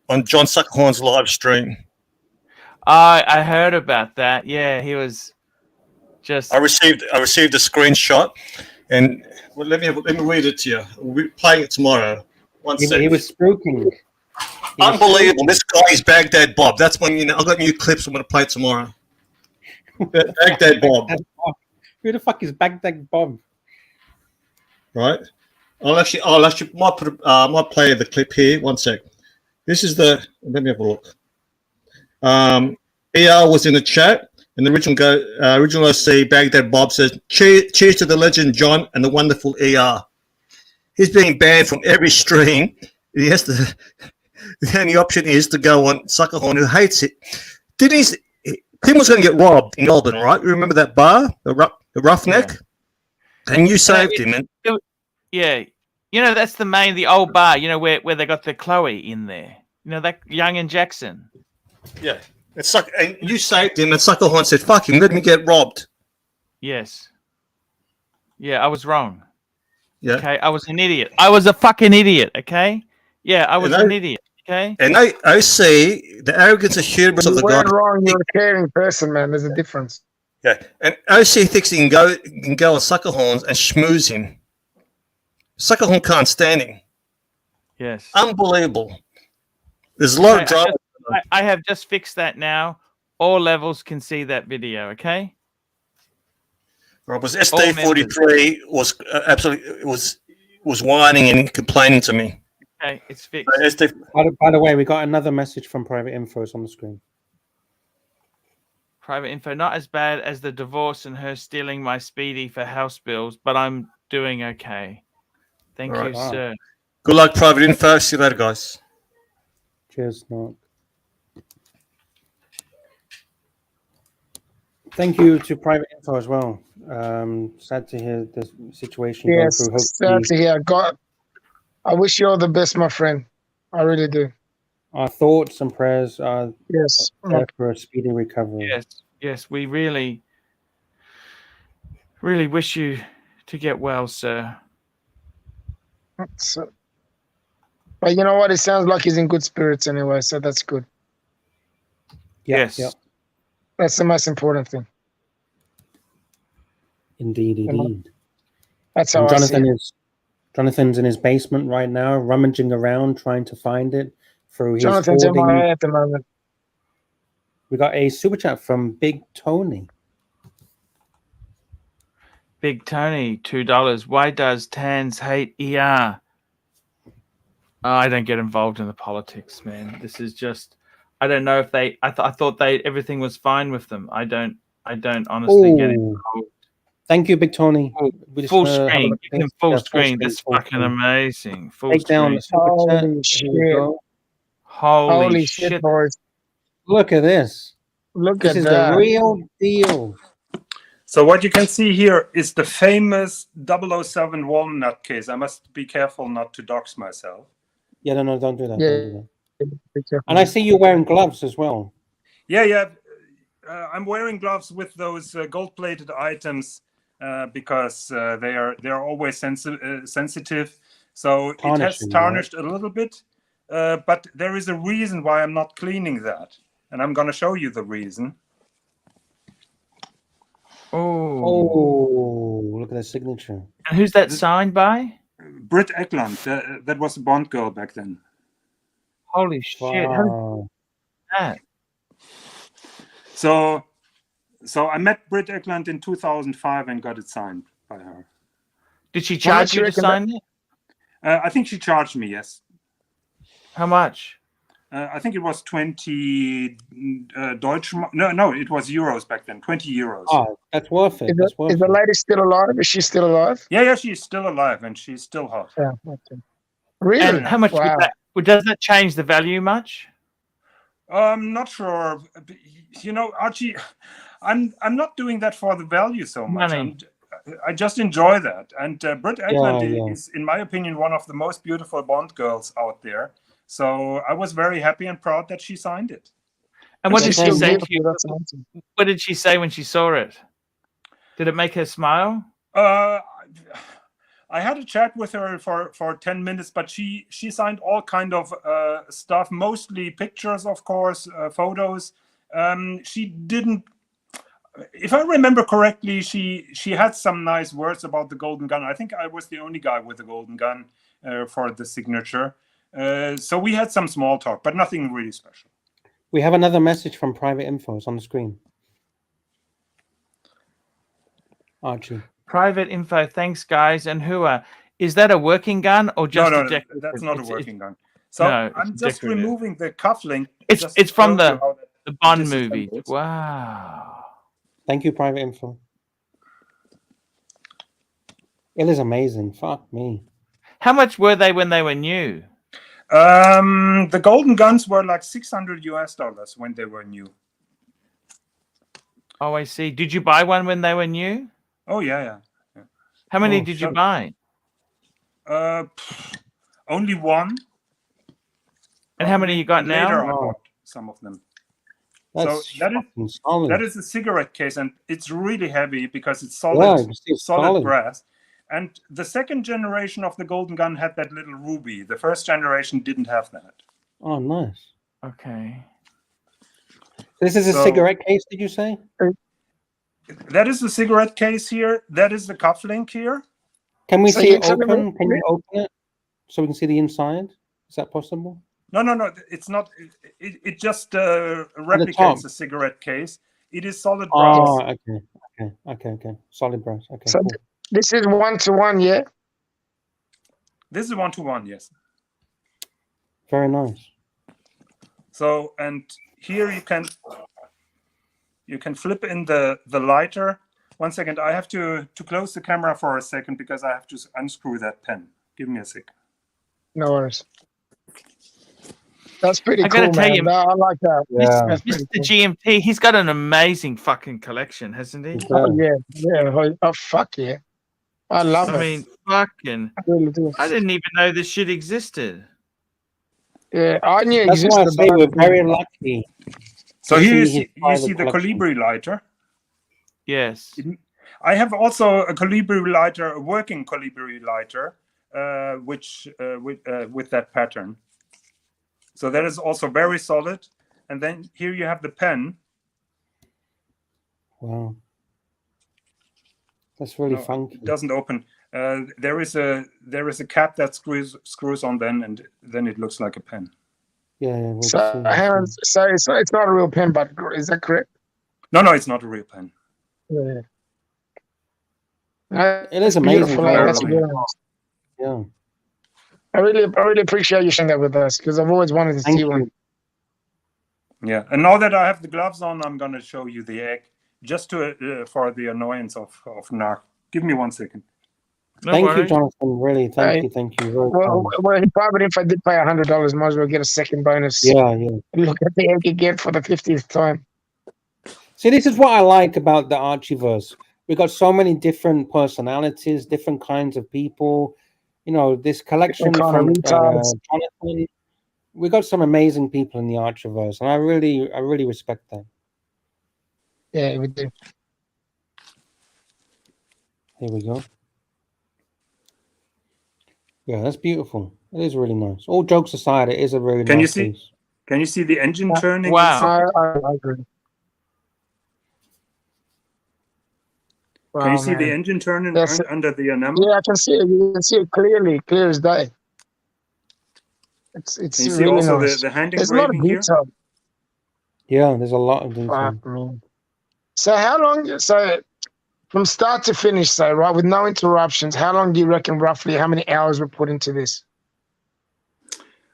on John Suckhorn's live stream. I heard about that. Yeah, he was just. I received a screenshot, and well, let me read it to you. We'll be playing it tomorrow. He was spooking. Unbelievable! This guy is Baghdad Bob. That's when I've got new clips. I'm going to play it tomorrow. Baghdad Bob. Who the fuck is Baghdad Bob? Right. I'll actually might play the clip here. One sec. This is the. Let me have a look. ER was in the chat, and the original OC Baghdad Bob says, "Cheers to the legend John and the wonderful ER." He's being banned from every stream. He has to. The only option is to go on Suckerhorn, who hates it. Tim was going to get robbed in Melbourne, right? You remember that bar, the Roughneck, and you saved him. Yeah, that's the old bar. Where they got the Chloe in there. That Young and Jackson. Yeah, and you saved him, and Suckerhorn said, "Fuck him, let me get robbed." Yes. Yeah, I was wrong. Yeah. Okay, I was an idiot. I was a fucking idiot. Okay. Yeah, I was an idiot. Okay. And I see the arrogance and hubris of the guy. You weren't wrong. You're a caring person, man. There's a difference. Yeah, and OC thinks he can go on Suckerhorns and schmooze him. Suckerhorn can't stand him. Yes. Unbelievable. There's a lot of drama. I have just fixed that now. All levels can see that video. Okay. Right, was SD43 was absolutely was whining and complaining to me. Okay, it's fixed. By the way, we got another message from Private Infos on the screen. Private info, not as bad as the divorce and her stealing my speedy for house bills, but I'm doing okay. Thank you, sir. Good luck, Private Info. See you later, guys. Cheers, Mark. Thank you to Private Info as well. Sad to hear the situation going through. Hopefully, sad to hear. I wish you all the best, my friend. I really do. Our thoughts and prayers are for a speedy recovery. Yes, we really, really wish you to get well, sir. But you know what? It sounds like he's in good spirits anyway, so that's good. Yes. Yep. That's the most important thing. Indeed. That's how I see it. Jonathan's in his basement right now, rummaging around, trying to find it. Jonathan's in my eye at the moment. We got a super chat from Big Tony. Big Tony, $2. Why does Tans hate ER? I don't get involved in the politics, man. This is just, I don't know if they. I thought everything was fine with them. I don't honestly get involved. Thank you, Big Tony. Full screen. You can full screen. That's fucking amazing. Full screen. Holy shit. Holy shit, boys. Look at this. This is the real deal. So what you can see here is the famous 007 walnut case. I must be careful not to dox myself. Yeah, no, don't do that. Yeah. Don't do that. And I see you wearing gloves as well. Yeah. I'm wearing gloves with those gold-plated items because they're always sensitive. So it has tarnished a little bit, but there is a reason why I'm not cleaning that, and I'm going to show you the reason. Oh, look at that signature. And who's that signed by? Britt Ekland. That was a Bond girl back then. Holy shit. Wow. How did that? So I met Britt Eklund in 2005 and got it signed by her. Did she charge you to sign it? I think she charged me, yes. How much? I think it was 20 Deutsche. No, it was euros back then. 20 euros. Oh, that's worth it. Is the lady still alive? Is she still alive? Yeah, she's still alive and she's still hot. Yeah. Okay. Really? And how much does that change the value much? I'm not sure. You know, Archie, I'm not doing that for the value so much. I just enjoy that. And Britt Eklund is, in my opinion, one of the most beautiful Bond girls out there. So I was very happy and proud that she signed it. And what did she say to you? What did she say when she saw it? Did it make her smile? I had a chat with her for 10 minutes, but she signed all kind of stuff, mostly pictures, of course, photos. She didn't, if I remember correctly, she had some nice words about the golden gun. I think I was the only guy with the golden gun for the signature. So we had some small talk, but nothing really special. We have another message from Private Info. It's on the screen. Archie. Private Info. Thanks, guys. And is that a working gun or just no, a decorative? that's not a working gun. So no, I'm just removing the cufflink. It's from the Bond movie. Wow. Thank you, Private Info. It is amazing. Fuck me. How much were they when they were new? The golden guns were like $600 US when they were new. Oh, I see. Did you buy one when they were new? Oh, yeah. How many did you buy? Only one. And how many you got now? Later I bought some of them. So that is a cigarette case, and it's really heavy because it's solid brass. And the second generation of the golden gun had that little ruby. The first generation didn't have that. Oh, nice. Okay. This is a cigarette case, did you say? That is the cigarette case here. That is the cufflink here. Can we see it open? Can you open it so we can see the inside? Is that possible? No. It's not. It just replicates a cigarette case. It is solid brass. Oh, okay. Solid brass. Okay. So cool. This is 1-to-1, yeah? This is 1-to-1, yes. Very nice. So, and here you can flip in the lighter. 1 second, I have to close the camera for a second because I have to unscrew that pen. Give me a sec. No worries. That's pretty cool, gotta tell you, I like that. Yeah. Mr. GMT, he's got an amazing fucking collection, hasn't he? Oh, yeah. Oh, fuck yeah. I love it. I mean, fucking. I didn't even know this shit existed. Yeah, I knew it existed. That's why I say we're very lucky. So here you see the Colibri lighter. Yes. I have also a Colibri lighter, a working Colibri lighter, with that pattern. So that is also very solid. And then here you have the pen. Wow. That's really funky. It doesn't open. There is a cap that screws on and then it looks like a pen. Yeah. So it's not a real pen, but is that correct? No, it's not a real pen. Yeah. It is amazing. That's really nice. Yeah. I really appreciate you sharing that with us because I've always wanted to see one. Yeah, and now that I have the gloves on, I'm going to show you the egg, just for the annoyance of Narc. Give me 1 second. Thank you, Jonathan. Really, thank you. Well, probably if I did pay $100, might as well get a second bonus. Yeah. Look at the egg again for the 50th time. See, this is what I like about the Archieverse. We've got so many different personalities, different kinds of people. You know, this collection from Jonathan. We got some amazing people in the Archieverse, and I really respect that. Yeah, we do. Here we go. Yeah, that's beautiful. It is really nice. All jokes aside, it is a really nice piece. Can you see the engine turning? Wow. I agree. Can you see the engine turning under the enamel? Yeah, I can see it. You can see it clearly, clear as day. It's can you see really also nice. the hand There's a lot of engraving here? detail. Yeah, there's a lot of detail. So how long? So from start to finish, say right, with no interruptions, how long do you reckon roughly? How many hours were put into this?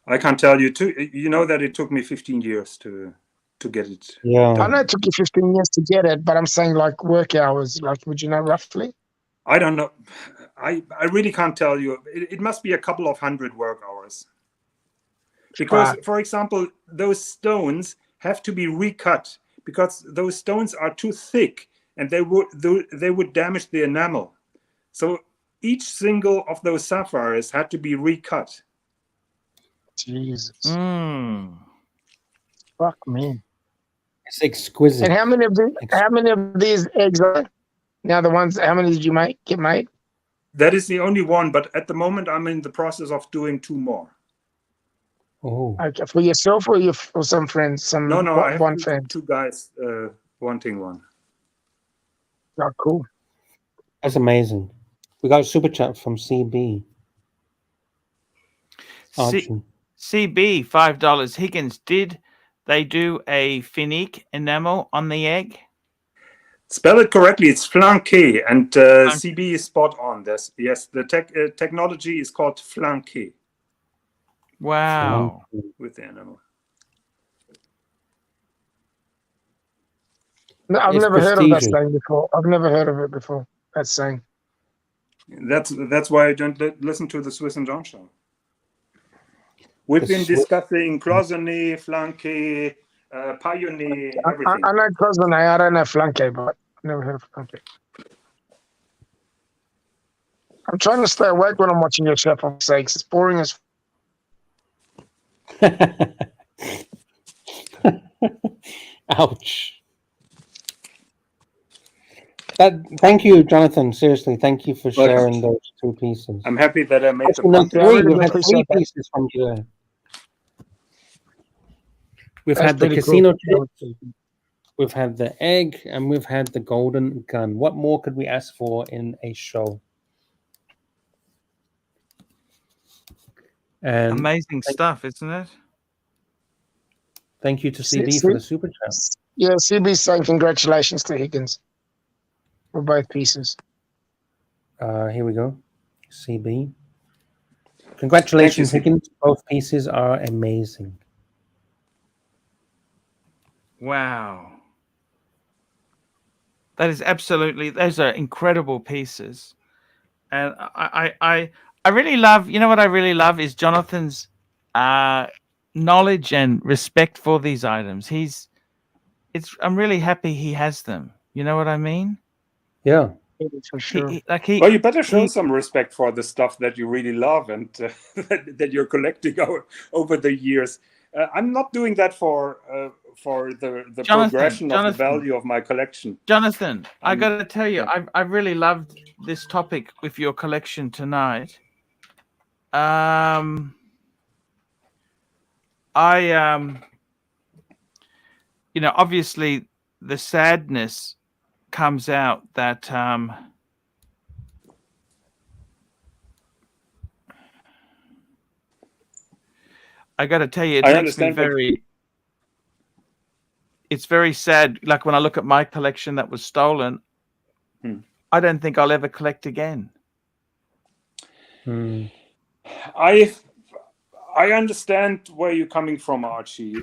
I can't tell you. You know that it took me 15 years to get it. Yeah. I know it took you 15 years to get it, but I'm saying like work hours. Like, would you know roughly? I don't know. I really can't tell you. It must be a couple of hundred work hours. Because, for example, those stones have to be recut because those stones are too thick and they would damage the enamel. So each single of those sapphires had to be recut. Jesus. Mm. Fuck me. It's exquisite. And how many of these eggs are now the ones? How many did you get made? That is the only one, but at the moment I'm in the process of doing 2 more. Oh. Okay, for yourself or for some friends? No, I have one friend. 2 guys wanting one. Oh, cool. That's amazing. We got a super chat from CB. CB, $5. Higgins, did they do a finique enamel on the egg? Spell it correctly. It's flanqué, and CB is spot on. Yes, the technology is called flanqué. Wow. With the enamel. No, I've never heard of that saying before. I've never heard of it before. That saying. That's why I don't listen to the Swiss and John show. We've been discussing cloisonné, flanqué, paillonné, everything. I know cloisonné. I don't know flanqué, but I've never heard of flanqué. I'm trying to stay awake when I'm watching your show, for sakes. It's boring as. Ouch. Thank you, Jonathan. Seriously, thank you for sharing those 2 pieces. I'm happy that I made Actually, the content. We've had 3 pieces from you. We've had the casino chip, we've had the egg, and we've had the golden gun. What more could we ask for in a show? And amazing stuff, isn't it? Thank you to CB for the super chat. Yeah, CB's saying congratulations to Higgins for both pieces. Here we go. CB. Congratulations, Higgins. Both pieces are amazing. Wow. That is absolutely, those are incredible pieces. And I really love, you know what I really love is Jonathan's knowledge and respect for these items. I'm really happy he has them. You know what I mean? Yeah. For sure. Well, you better show some respect for the stuff that you really love and that you're collecting over the years. I'm not doing that for the progression of the value of my collection. Jonathan, I got to tell you, I really loved this topic with your collection tonight. You know, obviously the sadness comes out that I got to tell you, it makes me very. It's very sad. Like when I look at my collection that was stolen, I don't think I'll ever collect again. I understand where you're coming from, Archie.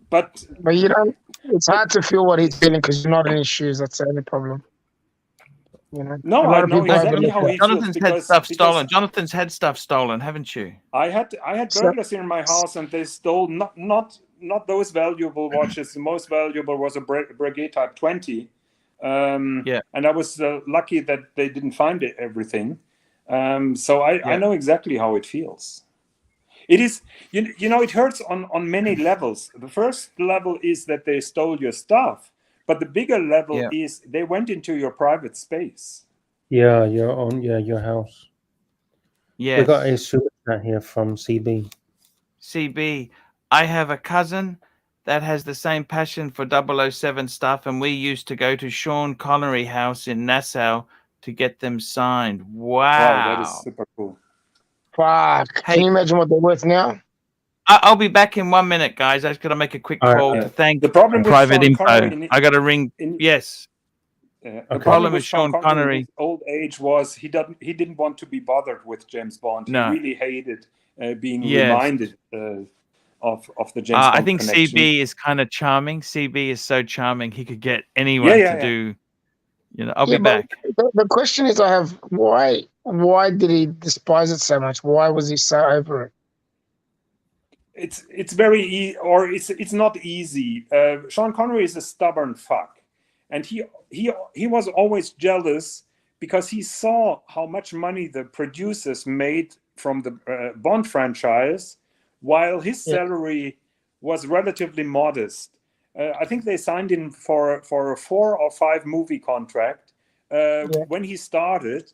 But you don't. It's hard to feel what he's feeling because you're not in his shoes. That's the only problem. You know? No, I know exactly how he Jonathan's feels had stuff stolen. Jonathan's had stuff stolen, haven't you? I had burglars in my house, and they stole not those valuable watches. The most valuable was a Breguet Type 20. And I was lucky that they didn't find everything. So I know exactly how it feels. It is, you know, it hurts on many levels. The first level is that they stole your stuff, but the bigger level is they went into your private space. Yeah, your house. Yes. We got a super chat here from CB. CB, I have a cousin that has the same passion for 007 stuff, and we used to go to Sean Connery house in Nassau to get them signed. Wow. Wow, that is super cool. Fuck. Can you imagine what they're worth now? I'll be back in 1 minute, guys. I just got to make a quick call to thank the problem with private Sean info. Connery I got to ring. Yes. The problem with Sean Connery in his old age was he didn't want to be bothered with James Bond. No. He really hated being reminded of the James Bond I think connection. CB is kind of charming. CB is so charming. He could get anyone to do. You know, I'll be back. The question is, I have why did he despise it so much? Why was he so over it? It's very it's not easy. Sean Connery is a stubborn fuck, and he was always jealous because he saw how much money the producers made from the Bond franchise, while his salary was relatively modest. I think they signed him for a 4 or 5 movie contract when he started,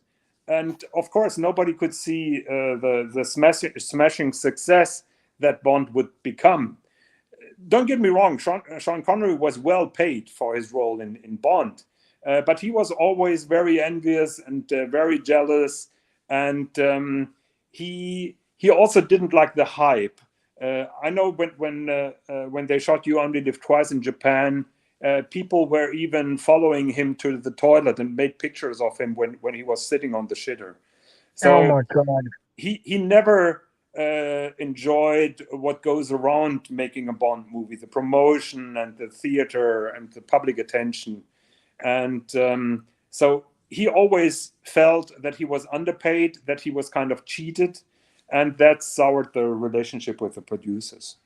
and of course nobody could see the smashing success that Bond would become. Don't get me wrong, Sean Connery was well paid for his role in Bond, but he was always very envious and very jealous, and he also didn't like the hype. I know when they shot You Only Live Twice in Japan, people were even following him to the toilet and made pictures of him when he was sitting on the shitter. So oh my God. He never enjoyed what goes around making a Bond movie, the promotion and the theater and the public attention. And so he always felt that he was underpaid, that he was kind of cheated, and that soured the relationship with the producers.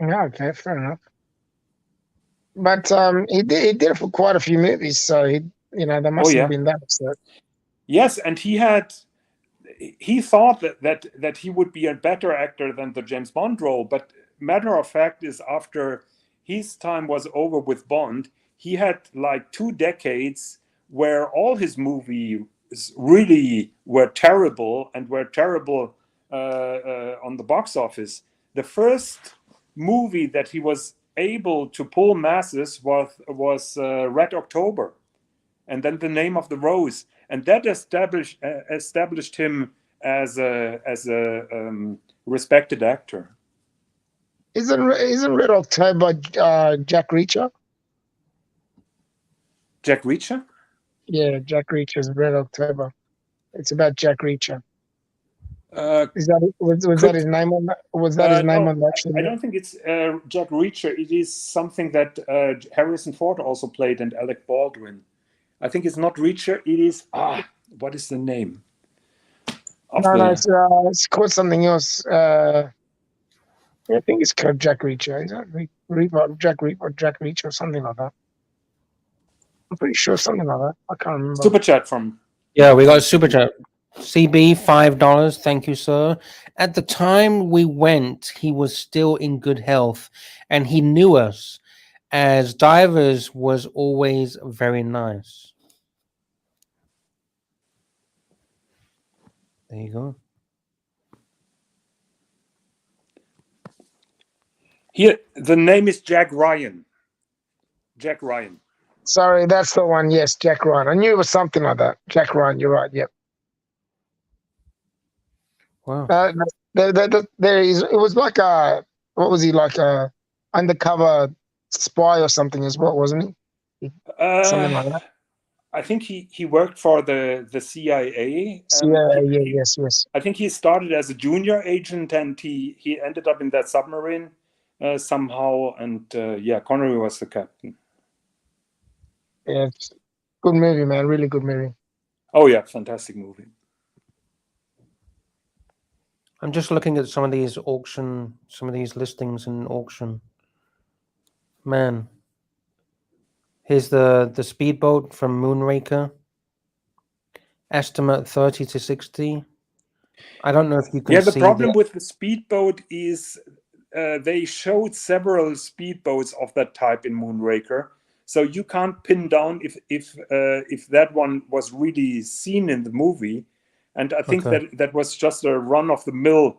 Yeah, okay, fair enough. But he did it for quite a few movies, so there must have been that upset. Yes, and he thought that he would be a better actor than the James Bond role, but matter of fact is after his time was over with Bond, he had like 2 decades where all his movies really were terrible and were terrible on the box office. The first movie that he was able to pull masses was Red October, and then The Name of the Rose, and that established him as a respected actor. Isn't Red October Jack Reacher? Jack Reacher? Yeah, Jack Reacher's Red October. It's about Jack Reacher. Was that his name on that? Was that his name on that? I don't think it's Jack Reacher. It is something that Harrison Ford also played and Alec Baldwin. I think it's not Reacher. It is what is the name? No, it's called something else. I think it's called Jack Reacher. Is that Jack Reacher or something like that? I'm pretty sure something like that. I can't remember. Super chat from. Yeah, we got a super chat. CB, $5. Thank you, sir. At the time we went, he was still in good health, and he knew us, as Divers was always very nice. There you go. Here, the name is Jack Ryan. Jack Ryan. Sorry, that's the one. Yes, Jack Ryan. I knew it was something like that. Jack Ryan, you're right. Yep. Wow. There is. It was like what was he like? A undercover spy or something as well, wasn't he? Something like that. I think he worked for the CIA. CIA, yes. I think he started as a junior agent, and he ended up in that submarine somehow. And Connery was the captain. Yeah, it's good movie, man. Really good movie. Oh yeah, fantastic movie. I'm just looking at some of these listings in auction. Man. Here's the speedboat from Moonraker. Estimate 30 to 60. I don't know if you can see. Yeah, the problem with the speedboat is they showed several speedboats of that type in Moonraker. So you can't pin down if that one was really seen in the movie. And I think that was just a run-of-the-mill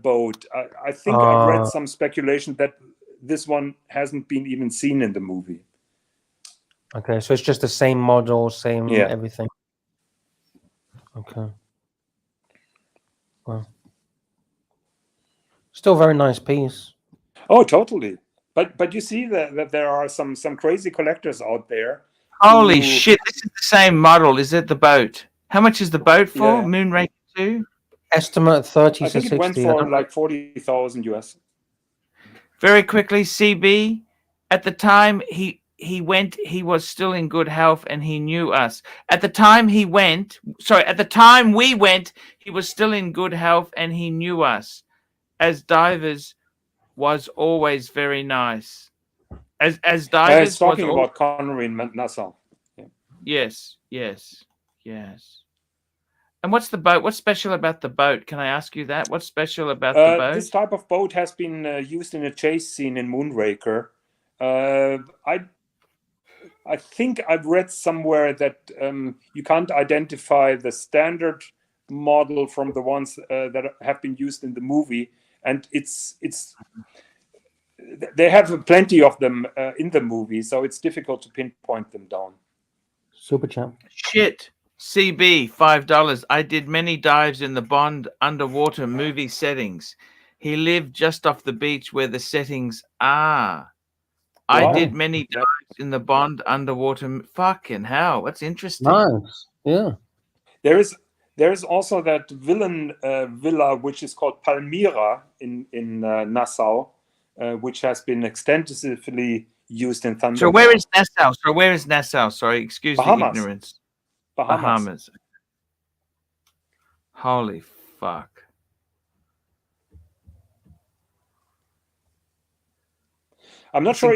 boat. I think I've read some speculation that this one hasn't been even seen in the movie. Okay, so it's just the same model, same everything. Okay. Well, Still very nice piece. Oh, totally. But you see that there are some crazy collectors out there. Holy shit! This is the same model. Is it the boat? How much is the boat for? Yeah. Moonraker 2? Estimate 30 I to think 60. it went for like 40,000 US. Very quickly, CB. At the time he went, he was still in good health and he knew us. At the time we went, he was still in good health and he knew us. As divers, was always very nice. As divers, it's talking about Connery and Nassau. Yeah. Yes. And what's the boat? What's special about the boat? Can I ask you that? What's special about the boat? This type of boat has been used in a chase scene in Moonraker. I think I've read somewhere that you can't identify the standard model from the ones that have been used in the movie, and they have plenty of them in the movie, so it's difficult to pinpoint them down. Super champ. Shit. CB, $5. I did many dives in the Bond underwater movie settings. He lived just off the beach where the settings are. Wow. I did many dives in the Bond underwater. Fucking hell, that's interesting. Nice. Yeah. There is also that villain villa, which is called Palmyra in Nassau, which has been extensively used in Thunderball. So where is Nassau? Sorry, excuse Bahamas. the ignorance. Bahamas. Holy fuck. I'm not sure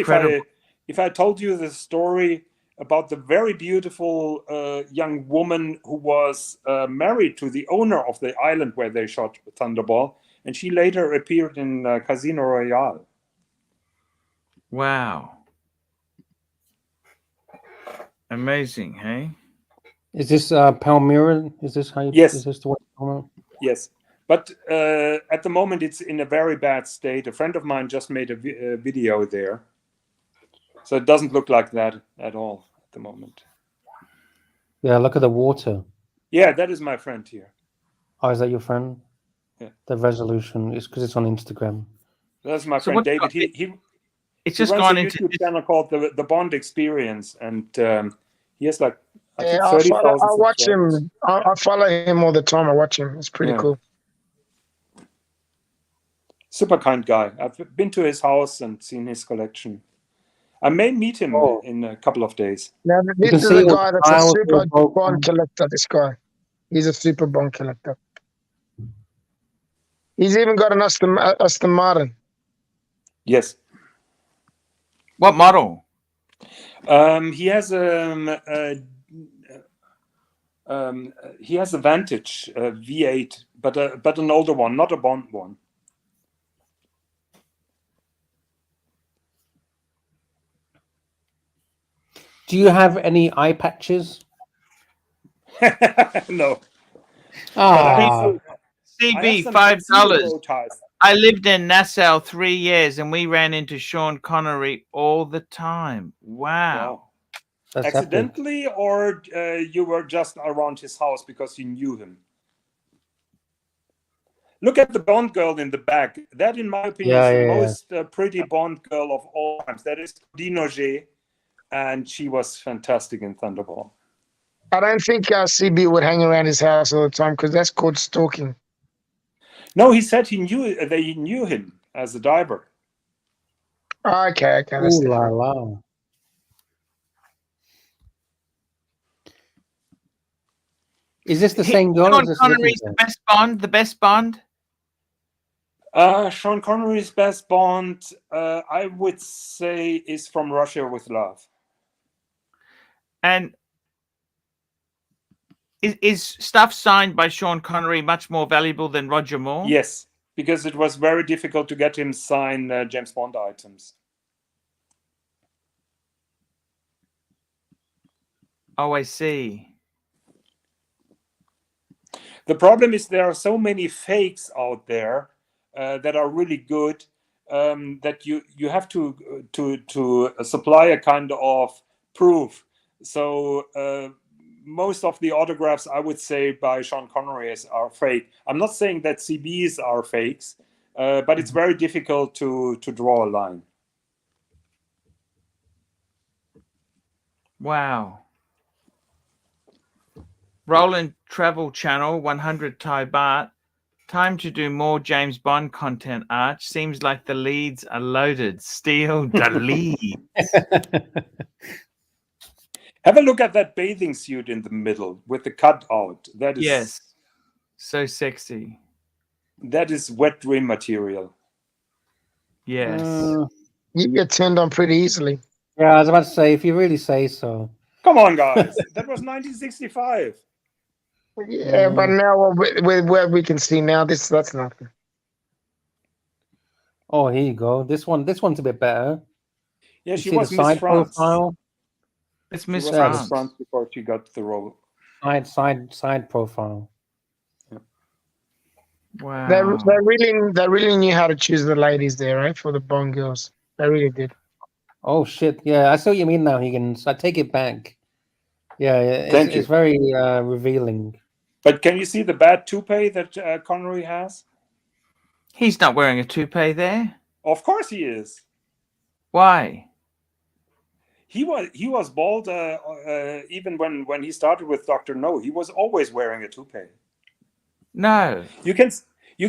if I told you the story about the very beautiful young woman who was married to the owner of the island where they shot Thunderball, and she later appeared in Casino Royale. Wow. Amazing, hey? Is this Palmyra? Is this how you? Yes. Is this the one? Yes, but at the moment it's in a very bad state. A friend of mine just made a video there, so it doesn't look like that at all at the moment. Yeah, look at the water. Yeah, that is my friend here. Oh, is that your friend? Yeah. The resolution is because it's on Instagram. That's my friend David. It's he just runs gone a into YouTube channel called the Bond Experience, and he has like I 30,000 watch subscribers. him. I follow him all the time. I watch him. It's pretty cool. Super kind guy. I've been to his house and seen his collection. I may meet him in a couple of days. Now, this is a guy that's a super Bond collector. This guy, he's a super Bond collector. He's even got an Aston Martin. Yes. What model? He has a Vantage V8, but an older one, not a Bond one. Do you have any eye patches? No. CB, $5. I lived in Nassau 3 years and we ran into Sean Connery all the time. Wow. That's accidentally epic. Or you were just around his house because you knew him? Look at the Bond girl in the back. That, in my opinion, is the most pretty Bond girl of all times. That is Dinoget, and she was fantastic in Thunderball. I don't think CB would hang around his house all the time because that's called stalking. No, he said they knew him as a diver. Okay. Ooh la la. Is this the same girl? Sean Connery's the best Bond? Sean Connery's best Bond, I would say, is From Russia with Love. And is stuff signed by Sean Connery much more valuable than Roger Moore? Yes, because it was very difficult to get him sign James Bond items. Oh, I see. The problem is there are so many fakes out there that are really good that you have to supply a kind of proof. So most of the autographs, I would say, by Sean Connery are fake. I'm not saying that CBs are fakes, but it's very difficult to draw a line. Wow. Roland Travel Channel, 100 Thai baht. Time to do more James Bond content, Arch. Seems like the leads are loaded. Steal the lead. Have a look at that bathing suit in the middle with the cutout. That is, yes. So sexy. That is wet dream material. Yes. You get turned on pretty easily. Yeah, I was about to say, if you really say so. Come on, guys. That was 1965. Yeah, but now with what we can see now, that's nothing. Oh, here you go. This one's a bit better. Yeah, You she see was the Miss side France. profile. It's She Miss was France. Miss France before she got the role. Side profile. Wow. They really knew how to choose the ladies there, right? For the Bond girls. They really did. Oh shit! Yeah, I see what you mean now, Higgins. I take it back. Yeah, it's very revealing. But can you see the bad toupee that Connery has? He's not wearing a toupee there. Of course he is. Why? He was bald even when he started with Dr. No. He was always wearing a toupee. No. You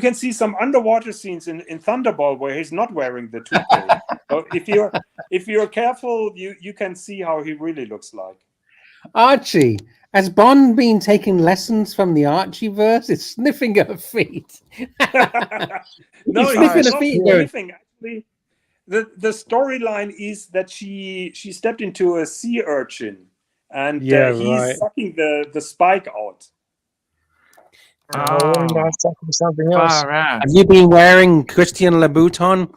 can see some underwater scenes in Thunderball where he's not wearing the toupee. So if you're careful, you can see how he really looks like. Archie, has Bond been taking lessons from the Archie verse? It's sniffing her feet. No, He's sniffing he's her not feet. sniffing. Actually, the storyline is that she stepped into a sea urchin, and he's sucking the spike out. Oh, something else. Have you been wearing Christian Louboutin?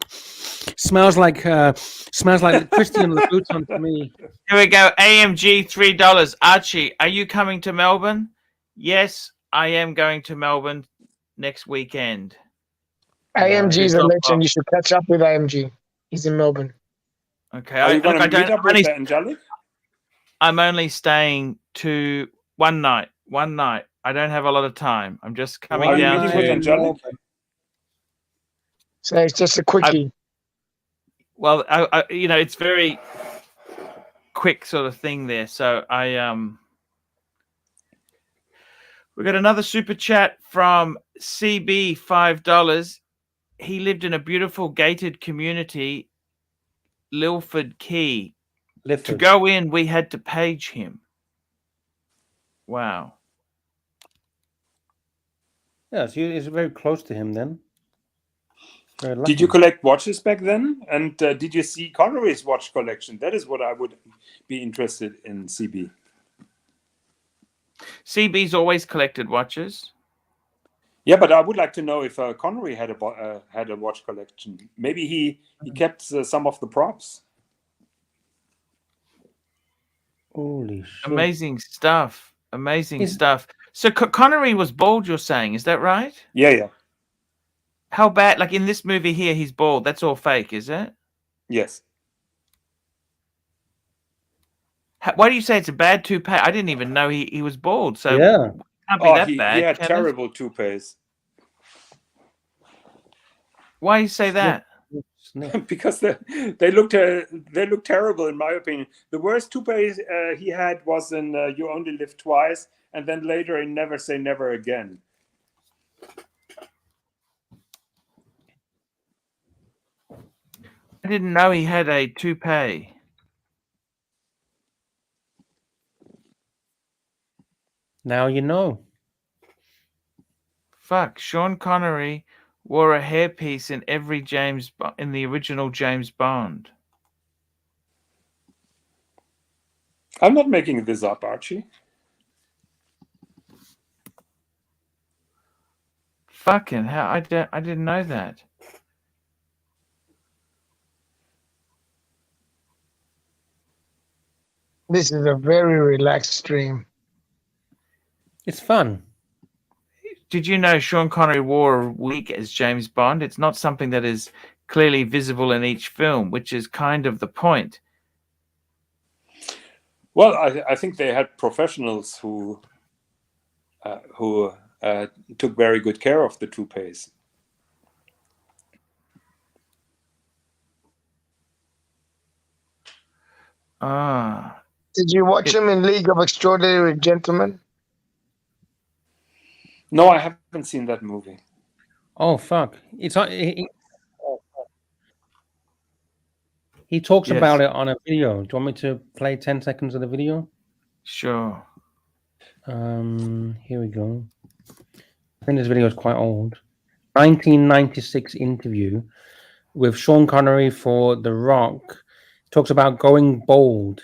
Smells like Christian Louboutin to me. Here we go. AMG $3. Archie, are you coming to Melbourne? Yes, I am going to Melbourne next weekend. AMG's a legend. You should catch up with AMG. He's in Melbourne. Okay. Are you going to meet up with Angelic? I'm only staying to one night. I don't have a lot of time. I'm just coming down. Are you meeting with Angelic? So it's just a quickie. Well, it's very quick sort of thing there. So we got another super chat from CB, $5. He lived in a beautiful gated community, Lilford Key. To go in, we had to page him. Wow. Yeah, so it's very close to him then. Did you collect watches back then? And did you see Connery's watch collection? That is what I would be interested in, CB. CB's always collected watches. Yeah, but I would like to know if Connery had a watch collection. Maybe he kept some of the props. Holy shit. Amazing stuff. Stuff. So Connery was bald, you're saying. Is that right? Yeah. How bad? Like in this movie here, he's bald. That's all fake, is it? Yes. Why do you say it's a bad toupee? I didn't even know he was bald. So yeah. It can't be that bad. He had terrible toupees. Why do you say that? Because they look terrible in my opinion. The worst toupee he had was in You Only Live Twice, and then later in Never Say Never Again. I didn't know he had a toupee. Now you know. Fuck, Sean Connery wore a hairpiece in in the original James Bond. I'm not making this up, Archie. Fucking hell, I didn't know that. This is a very relaxed stream. It's fun. Did you know Sean Connery wore a wig as James Bond? It's not something that is clearly visible in each film, which is kind of the point. Well, I think they had professionals who took very good care of the toupees. Ah. Did you watch him in League of Extraordinary Gentlemen? No, I haven't seen that movie. Oh fuck! It's he talks Yes. about it on a video. Do you want me to play 10 seconds of the video? Sure. Here we go. I think this video is quite old. 1996 interview with Sean Connery for The Rock. Talks about going bold.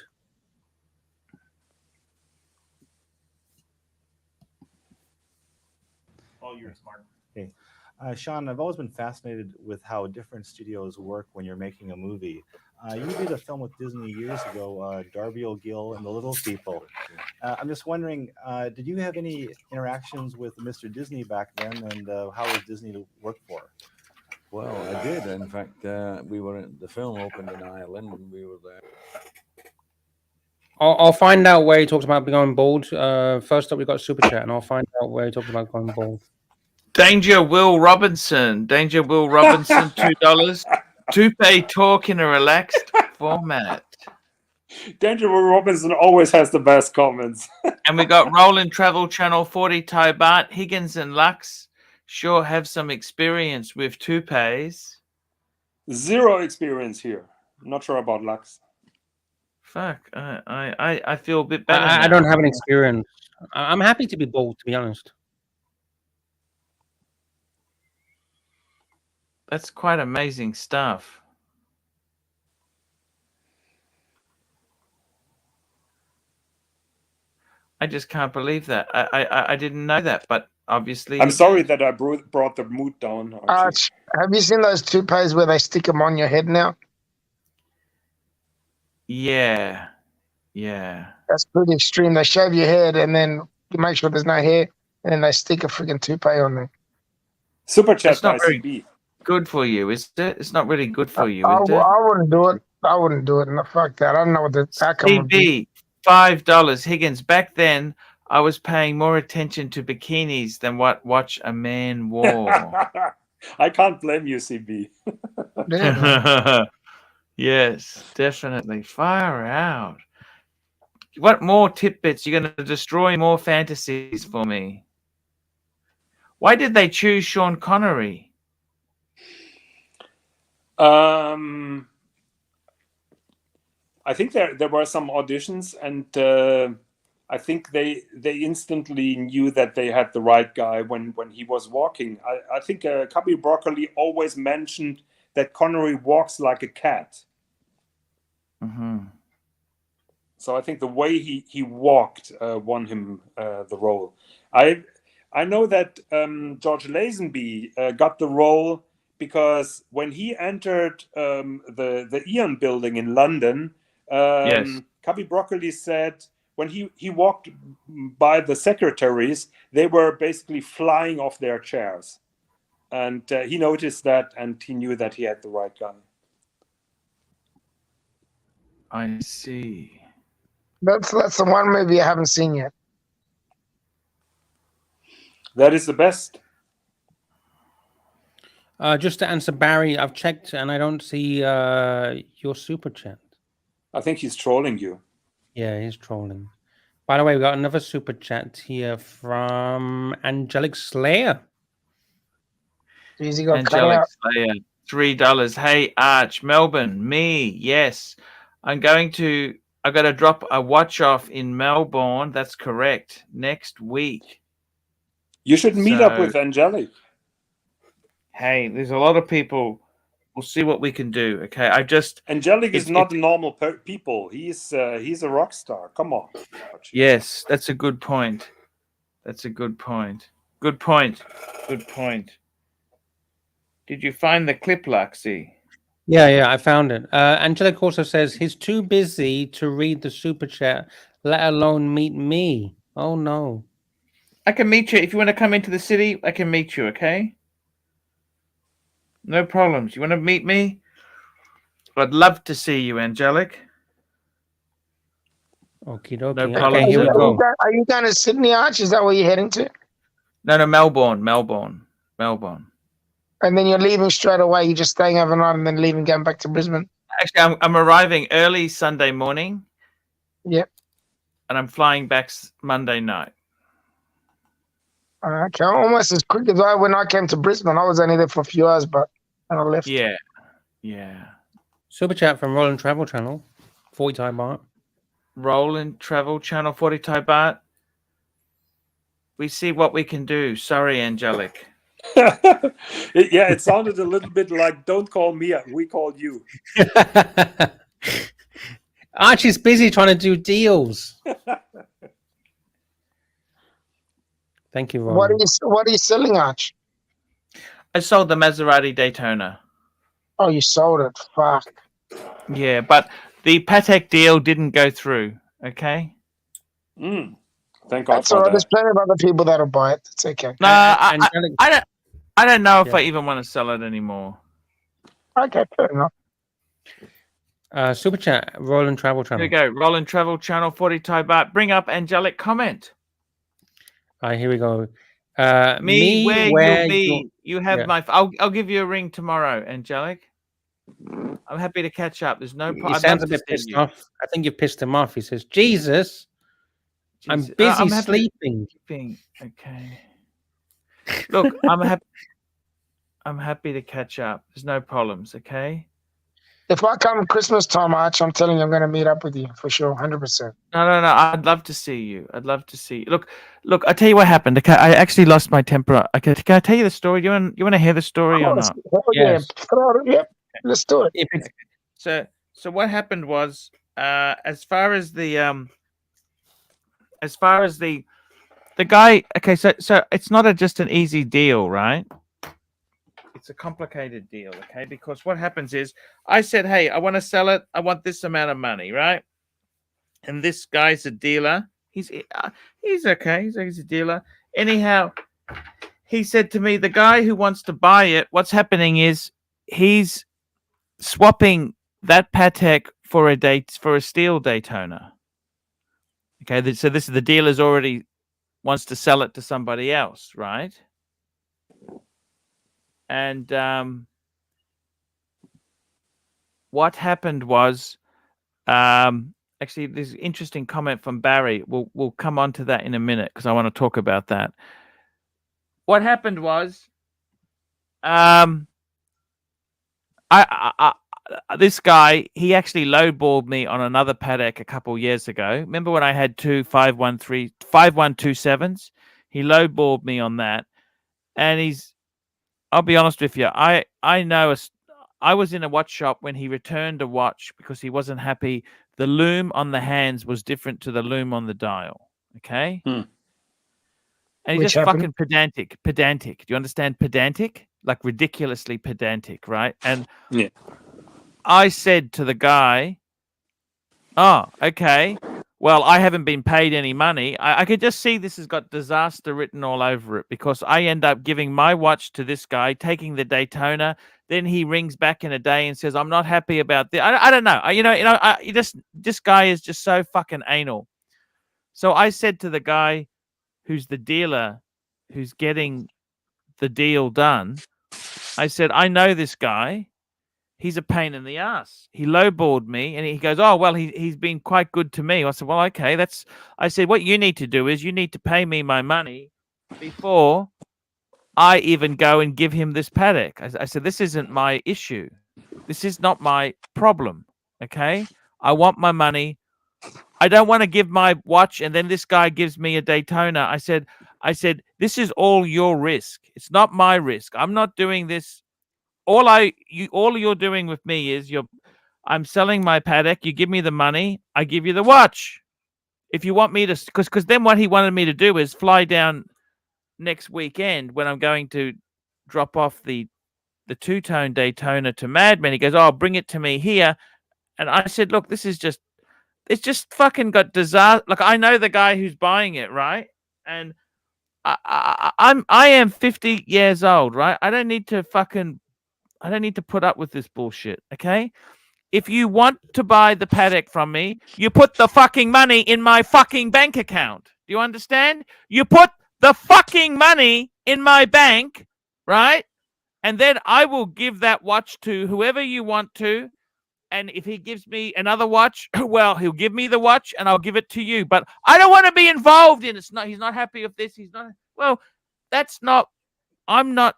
Oh, you're smart. Okay. Sean, I've always been fascinated with how different studios work when you're making a movie. You did a film with Disney years ago, Darby O'Gill and the Little People. I'm just wondering, did you have any interactions with Mr. Disney back then, and how was Disney to work for? Well, I did. In fact, we were the film opened in Ireland, and we were there. I'll find out where he talks about going bold. First up, we got Super Chat, and I'll find out where he talks about going bold. Danger Will Robinson. Danger Will Robinson, $2. Toupee talk in a relaxed format. Danger Will Robinson always has the best comments. And we got Roland Travel Channel 40 Ty Bart. Higgins and Lux sure have some experience with toupees. Zero experience here. Not sure about Lux. Fuck. I feel a bit better. I don't have an experience. I'm happy to be bold, to be honest. That's quite amazing stuff. I just can't believe that. I didn't know that, but obviously... I'm sorry that I brought the mood down. Arch, have you seen those toupees where they stick them on your head now? Yeah. Yeah. That's pretty extreme. They shave your head and then you make sure there's no hair, and then they stick a freaking toupee on there. Super chat It's not by very CB. good for you, is it? It's not really good for you, I is it? wouldn't do it. I wouldn't do it. No, fuck that. I don't know what the outcome would be. CB, $5. Higgins, back then, I was paying more attention to bikinis than what watch a man wore. I can't blame you, CB. Yes, definitely. Far out. What more tidbits? You're going to destroy more fantasies for me. Why did they choose Sean Connery? I think there were some auditions, and I think they instantly knew that they had the right guy when he was walking. I think Cubby Broccoli always mentioned that Connery walks like a cat. Mm-hmm. So I think the way he walked won him the role. I know that George Lazenby got the role because when he entered the Eon building in London, Yes. Cubby Broccoli said when he walked by the secretaries, they were basically flying off their chairs. And he noticed that, and he knew that he had the right guy. I see. That's the one movie I haven't seen yet. That is the best. Just to answer Barry, I've checked and I don't see your super chat. I think he's trolling you. Yeah, he's trolling. By the way, we got another super chat here from Angelic Slayer. Easy got Angelic Slayer, $3. Hey, Arch, Melbourne, me, yes. I got to drop a watch off in Melbourne. That's correct. Next week. You should meet up with Angelic. Hey, there's a lot of people. We'll see what we can do. Okay, Angelic is not a normal people. He's a rock star. Come on. Archie. Yes, that's a good point. That's a good point. Good point. Good point. Did you find the clip, Luxy? Yeah, I found it. Angelic also says he's too busy to read the super chat, let alone meet me. Oh no. I can meet you if you want to come into the city. I can meet you. Okay. No problems. You want to meet me? I'd love to see you, Angelic. Okie dokie. No Okay, problem. here we go. Are you going to Sydney, Arch? Is that where you're heading to? No, Melbourne. And then you're leaving straight away. You're just staying overnight and then leaving, going back to Brisbane. Actually, I'm arriving early Sunday morning. Yep. And I'm flying back Monday night. Okay, almost as quick as when I came to Brisbane. I was only there for a few hours, but I left. Yeah. Super chat from Roland Travel Channel, 40 Thai baht. Roland Travel Channel, 40 Thai baht. We see what we can do. Sorry, Angelic. Yeah, it sounded a little bit like "Don't call me, we called you." Archie's busy trying to do deals. Thank you, Roland. What are you selling, Arch? I sold the Maserati Daytona. Oh, you sold it. Fuck. Yeah, but the Patek deal didn't go through. Okay. Thank God That's for all right. that. There's plenty of other people that'll buy it. It's okay. No, I don't know if I even want to sell it anymore. Okay, fair enough. Super chat, Roland Travel Channel. Here we go. Roland Travel Channel, 40 Thai baht. Bring up Angelic comment. Here we go. Where you'll be. You have yeah. my. I'll give you a ring tomorrow, Angelic. I'm happy to catch up. There's no problem. He sounds a bit pissed off. I think you pissed him off. He says, Jesus. I'm busy sleeping. Okay. Look, I'm happy to catch up. There's no problems, okay? If I come Christmas time, Arch, I'm telling you, I'm going to meet up with you for sure, 100%. No. I'd love to see you. Look. I tell you what happened. Okay, I actually lost my temper. Okay, can I tell you the story? You want to hear the story or not? Yes. Yep. Let's do it. So what happened was, as far as the guy. Okay, so it's not just an easy deal, right? It's a complicated deal, okay? Because what happens is, I said, hey, I want to sell it. I want this amount of money, right? And this guy's a dealer. He's okay. He's a dealer. Anyhow, he said to me, the guy who wants to buy it, what's happening is he's swapping that Patek for a steel Daytona. Okay, so this is the dealer's already wants to sell it to somebody else, right? And what happened was, actually, there's an interesting comment from Barry. We'll come on to that in a minute because I want to talk about that. What happened was, this guy, he actually lowballed me on another Patek a couple years ago. Remember when I had two 5127s? He lowballed me on that, and I'll be honest with you. I was in a watch shop when he returned a watch because he wasn't happy. The loom on the hands was different to the loom on the dial. Okay. And he's just fucking pedantic. Do you understand pedantic? Like ridiculously pedantic, right? And yeah. I said to the guy, oh, okay. Well, I haven't been paid any money. I could just see this has got disaster written all over it because I end up giving my watch to this guy, taking the Daytona. Then he rings back in a day and says, I'm not happy about this. I don't know. This guy is just so fucking anal. So I said to the guy who's the dealer, who's getting the deal done, I said, I know this guy. He's a pain in the ass. He lowballed me, and he goes, oh, well, he's been quite good to me. I said, well, okay. I said, what you need to do is you need to pay me my money before I even go and give him this Patek. I said, this isn't my issue. This is not my problem, okay? I want my money. I don't want to give my watch, and then this guy gives me a Daytona. I said, this is all your risk. It's not my risk. I'm not doing this. All you're doing with me is I'm selling my Patek. You give me the money. I give you the watch. If you want me to, because then what he wanted me to do is fly down next weekend when I'm going to drop off the two-tone Daytona to Madman. He goes, oh, bring it to me here. And I said, look, it's just fucking got disaster. Like, I know the guy who's buying it, right? And I am 50 years old, right? I don't need to put up with this bullshit, okay? If you want to buy the Patek from me, you put the fucking money in my fucking bank account. Do you understand? You put the fucking money in my bank, right? And then I will give that watch to whoever you want to, and if he gives me another watch, well, he'll give me the watch and I'll give it to you. But I don't want to be involved in it. He's not happy with this. He's not. Well, that's not. I'm not.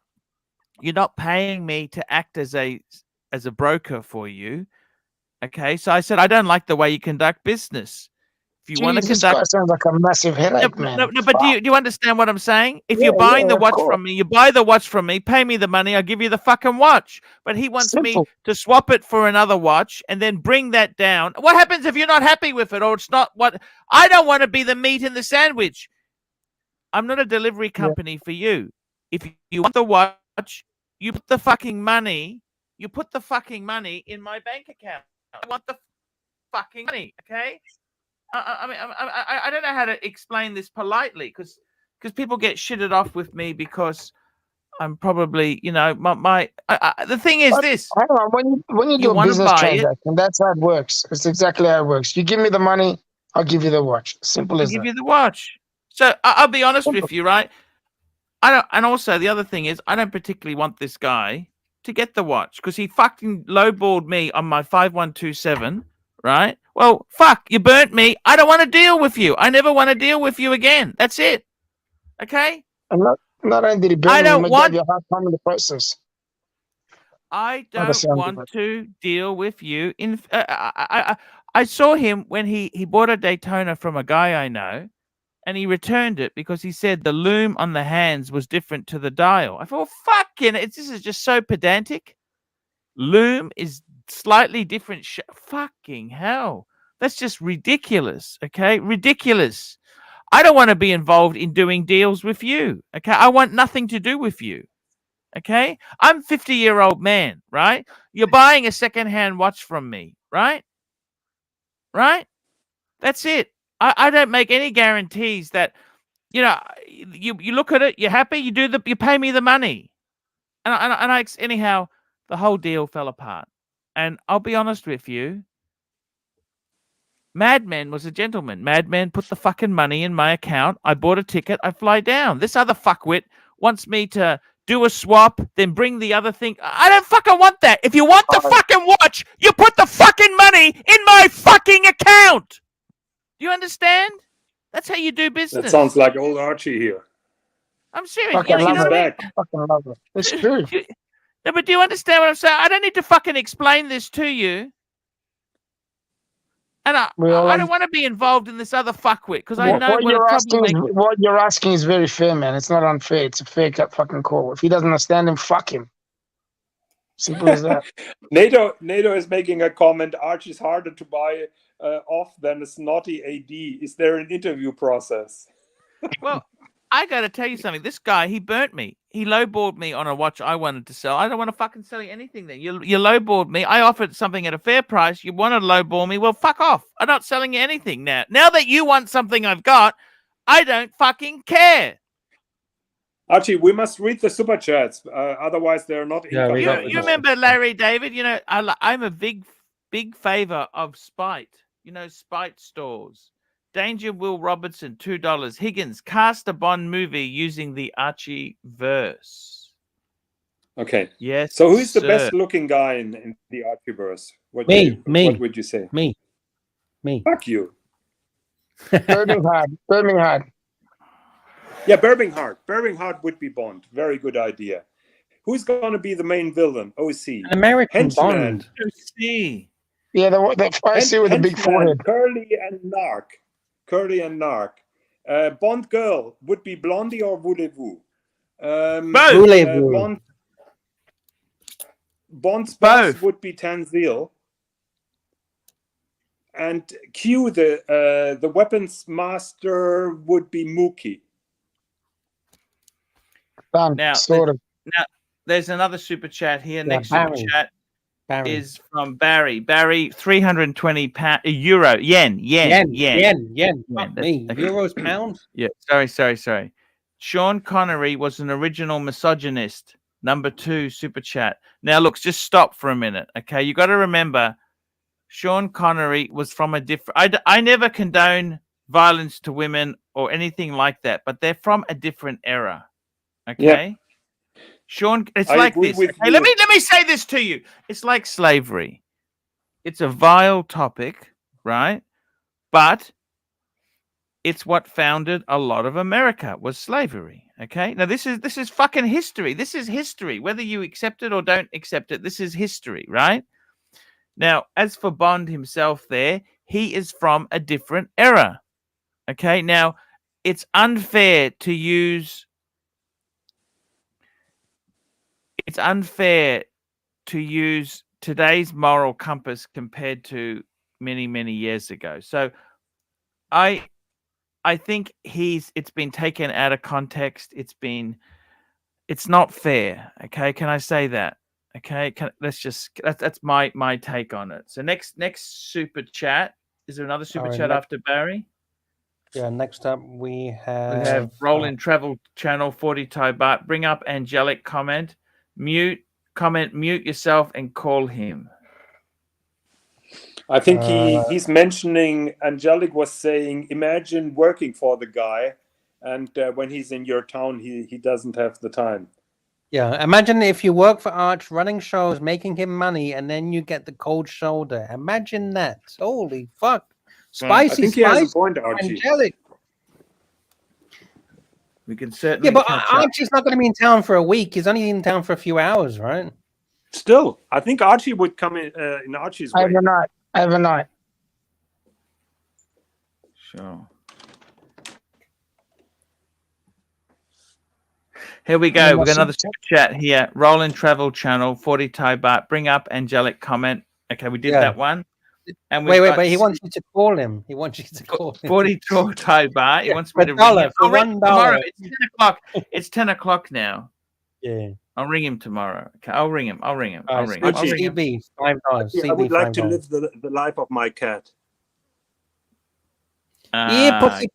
You're not paying me to act as a broker for you. Okay, so I said I don't like the way you conduct business. If you want to This conduct, guy sounds like a massive headache, man. no, but do you understand what I'm saying? If Yeah, you're buying yeah, the of watch course. from me, you buy the watch from me, pay me the money, I'll give you the fucking watch. But he wants me Simple. to swap it for another watch and then bring that down. What happens if you're not happy with it or it's not what I don't want to be the meat in the sandwich. I'm not a delivery company for you. If you want the watch, you put the fucking money in my bank account. I want the fucking money, okay? I mean, I don't know how to explain this politely because people get shitted off with me because I'm probably, the thing is this. Hang on, when you do a business transaction, that's how it works. It's exactly how it works. You give me the money, I'll give you the watch. Simple as that. I'll give you the watch. So I'll be honest with you, right? And also the other thing is I don't particularly want this guy to get the watch because he fucking lowballed me on my 5127, right? Well, fuck, you burnt me. I don't want to deal with you. I never want to deal with you again. That's it. Okay? And not only did he burn you, he gave you a hard time in the process. I don't want to deal with you. I saw him when he bought a Daytona from a guy I know, and he returned it because he said the loom on the hands was different to the dial. I thought, fucking, this is just so pedantic. Loom is slightly different. Fucking hell. That's just ridiculous. Okay? Ridiculous. I don't want to be involved in doing deals with you. Okay? I want nothing to do with you. Okay? I'm a 50-year-old man, right? You're buying a secondhand watch from me, right? Right? That's it. I don't make any guarantees that, you look at it, you're happy, you pay me the money. And anyhow, the whole deal fell apart. And I'll be honest with you, Madman was a gentleman. Madman put the fucking money in my account. I bought a ticket. I fly down. This other fuckwit wants me to do a swap, then bring the other thing. I don't fucking want that. If you want the fucking watch, you put the fucking money in my fucking account. Do you understand? That's how you do business. That sounds like old Archie here. I'm serious. Fucking love it. back. Fucking love it. It's true. No, but do you understand what I'm saying? I don't need to fucking explain this to you. And I don't want to be involved in this other fuckwit because I know what you're asking is very fair, man. It's not unfair. It's a fair cut fucking call. If he doesn't understand him, fuck him. Simple as that. NATO is making a comment. Archie's harder to buy off than a snotty AD. Is there an interview process? Well, I got to tell you something. This guy, he burnt me. He lowballed me on a watch I wanted to sell. I don't want to fucking sell you anything then. You lowballed me. I offered something at a fair price. You want to lowball me? Well, fuck off. I'm not selling you anything now. Now that you want something I've got, I don't fucking care. Archie, we must read the super chats. Otherwise, they're not. You remember Larry David? I'm a big favor of Spite. Spite stores. Danger Will Robertson, $2. Higgins, cast a Bond movie using the Archie verse. Okay. Yes. So who's the best looking guy in the Archie verse? What would you say? Me. Fuck you. Birmingham. Yeah, Birmingham would be Bond. Very good idea. Who's going to be the main villain? OC. An American Bond. OC. Yeah, the OC with the big forehead. Curly and Narc. Bond girl would be Blondie or Voulez-Vous? Voulez-Vous. Bond's boss would be Tanzil. And Q, the weapons master, would be Mookie. Now, there's another super chat here. Next super chat is from Barry. Barry, 320 yen. Not me. Euros, pounds? Yeah. Sorry. Sean Connery was an original misogynist. Number 2 super chat. Now, look, just stop for a minute. Okay. You got to remember, Sean Connery was from a different. I never condone violence to women or anything like that, but they're from a different era. Okay. Yeah. Sean, it's like this. Hey, let me say this to you. It's like slavery. It's a vile topic, right? But it's what founded a lot of America was slavery. Okay. Now this is fucking history. This is history. Whether you accept it or don't accept it, this is history, right? Now, as for Bond himself there, he is from a different era. Okay. Now, it's unfair to use today's moral compass compared to many, many years ago. So I think it's been taken out of context. It's not fair. Okay. Can I say that? Okay. That's my take on it. So next super chat. Is there another super chat after Barry? Yeah. Next up we have Roll in Travel Channel 40 Thai Baht. Bring up Angelic comment. Mute yourself and call him. I think he's mentioning, Angelic was saying, imagine working for the guy, and when he's in your town, he doesn't have the time. Yeah, imagine if you work for Arch, running shows, making him money, and then you get the cold shoulder. Imagine that. Holy fuck. Spicy, I think he has a point, Archie. Angelic. We can certainly. Yeah, but Archie's not going to be in town for a week. He's only in town for a few hours, right? Still, I think Archie would come in Archie's way. Overnight. Sure. Here we go. We've got another super chat here. Roll in Travel Channel 40 Thai Baht. Bring up Angelic comment. Okay, we did that one. And wait, but he wants you to call him. He wants you to call him. 42 Thai Baht. He wants me to ring him. I'll ring him tomorrow. It's 10 o'clock. It's 10 o'clock now. Yeah. I'll ring him tomorrow. Okay, I'll ring him. CB, $5. I would like to live the life of my cat. Yeah, pussy.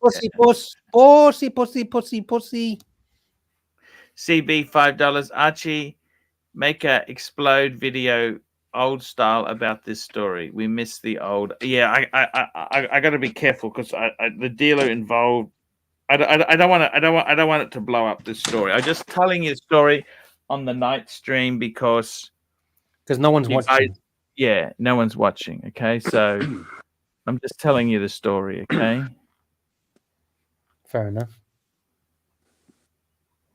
CB $5. Archie, make a explode video old style about this story. We miss the old. Yeah, I got to be careful because the dealer involved. I don't want it to blow up this story. I'm just telling you the story on the night stream because no one's watching. Yeah, no one's watching. Okay, so I'm just telling you the story. Okay. Fair enough.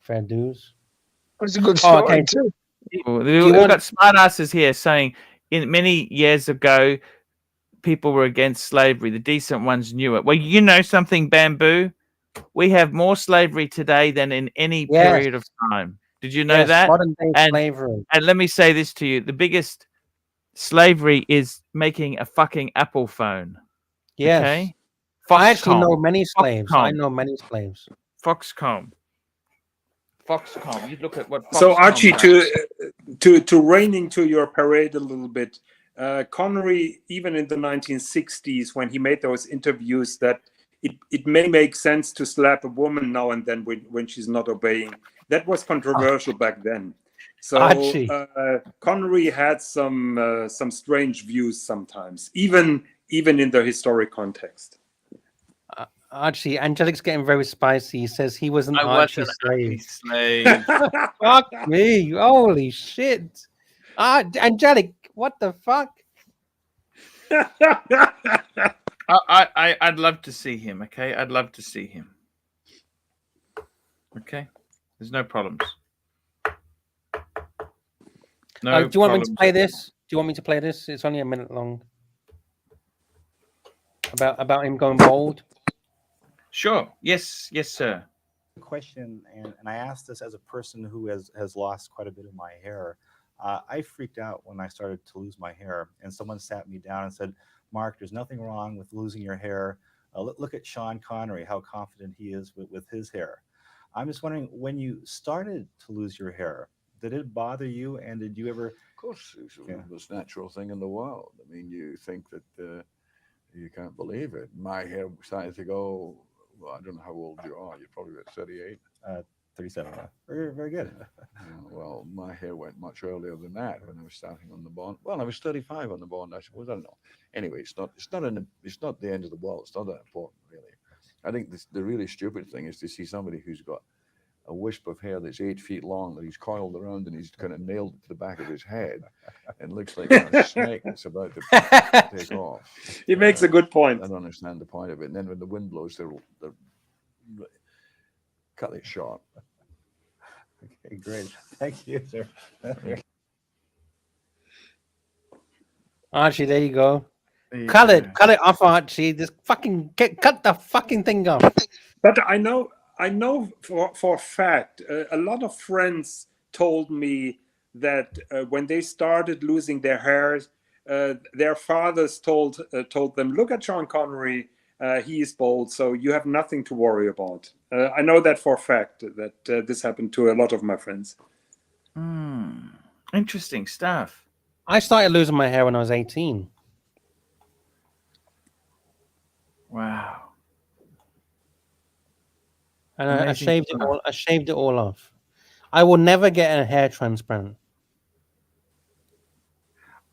Fair dues. It's a good story too. We've got smartasses here saying in many years ago, people were against slavery. The decent ones knew it. Well, you know something, Bamboo? We have more slavery today than in any period of time. Did you know that? Modern day slavery. And let me say this to you. The biggest slavery is making a fucking Apple phone. Yes. Okay? I actually know many slaves. I know many slaves. Foxconn. You look at what. So Archie, to rein into your parade a little bit, Connery, even in the 1960s, when he made those interviews, that it may make sense to slap a woman now and then when she's not obeying. That was controversial back then. So Connery had some strange views sometimes, even in the historic context. Archie, Angelic's getting very spicy. He says he was an Archie slave. Fuck me. Holy shit. Angelic, what the fuck? I'd love to see him, okay? I'd love to see him. Okay? There's no problems. No. Do you want me to play this? Do you want me to play this? It's only a minute long. About him going bald. Sure. Yes, sir. Question, and I asked this as a person who has lost quite a bit of my hair. I freaked out when I started to lose my hair, and someone sat me down and said, Mark, there's nothing wrong with losing your hair. Look at Sean Connery, how confident he is with his hair. I'm just wondering, when you started to lose your hair, did it bother you, and did you ever... Of course, it's the most natural thing in the world. I mean, you think that you can't believe it. My hair started to go... Well, I don't know how old you are. You're probably about 38. 37. Very, very good. Well, my hair went much earlier than that when I was starting on the Bond. Well, I was 35 on the Bond, I suppose. I don't know. Anyway, it's not the end of the world. It's not that important, really. I think the really stupid thing is to see somebody who's got a wisp of hair that's 8 feet long that he's coiled around and he's kind of nailed it to the back of his head and looks like a snake that's about to take off. He makes a good point. I don't understand the point of it. And then when the wind blows, they're cut it short. Okay, great. Thank you, sir. Archie, there you go. Cut it off, Archie. Just fucking cut the fucking thing off. But I know for a fact, a lot of friends told me that when they started losing their hair, their fathers told them, "Look at Sean Connery. He is bald, so you have nothing to worry about." I know that for a fact that this happened to a lot of my friends. Interesting stuff. I started losing my hair when I was 18. Wow. And I shaved it all. I shaved it all off. I will never get a hair transplant.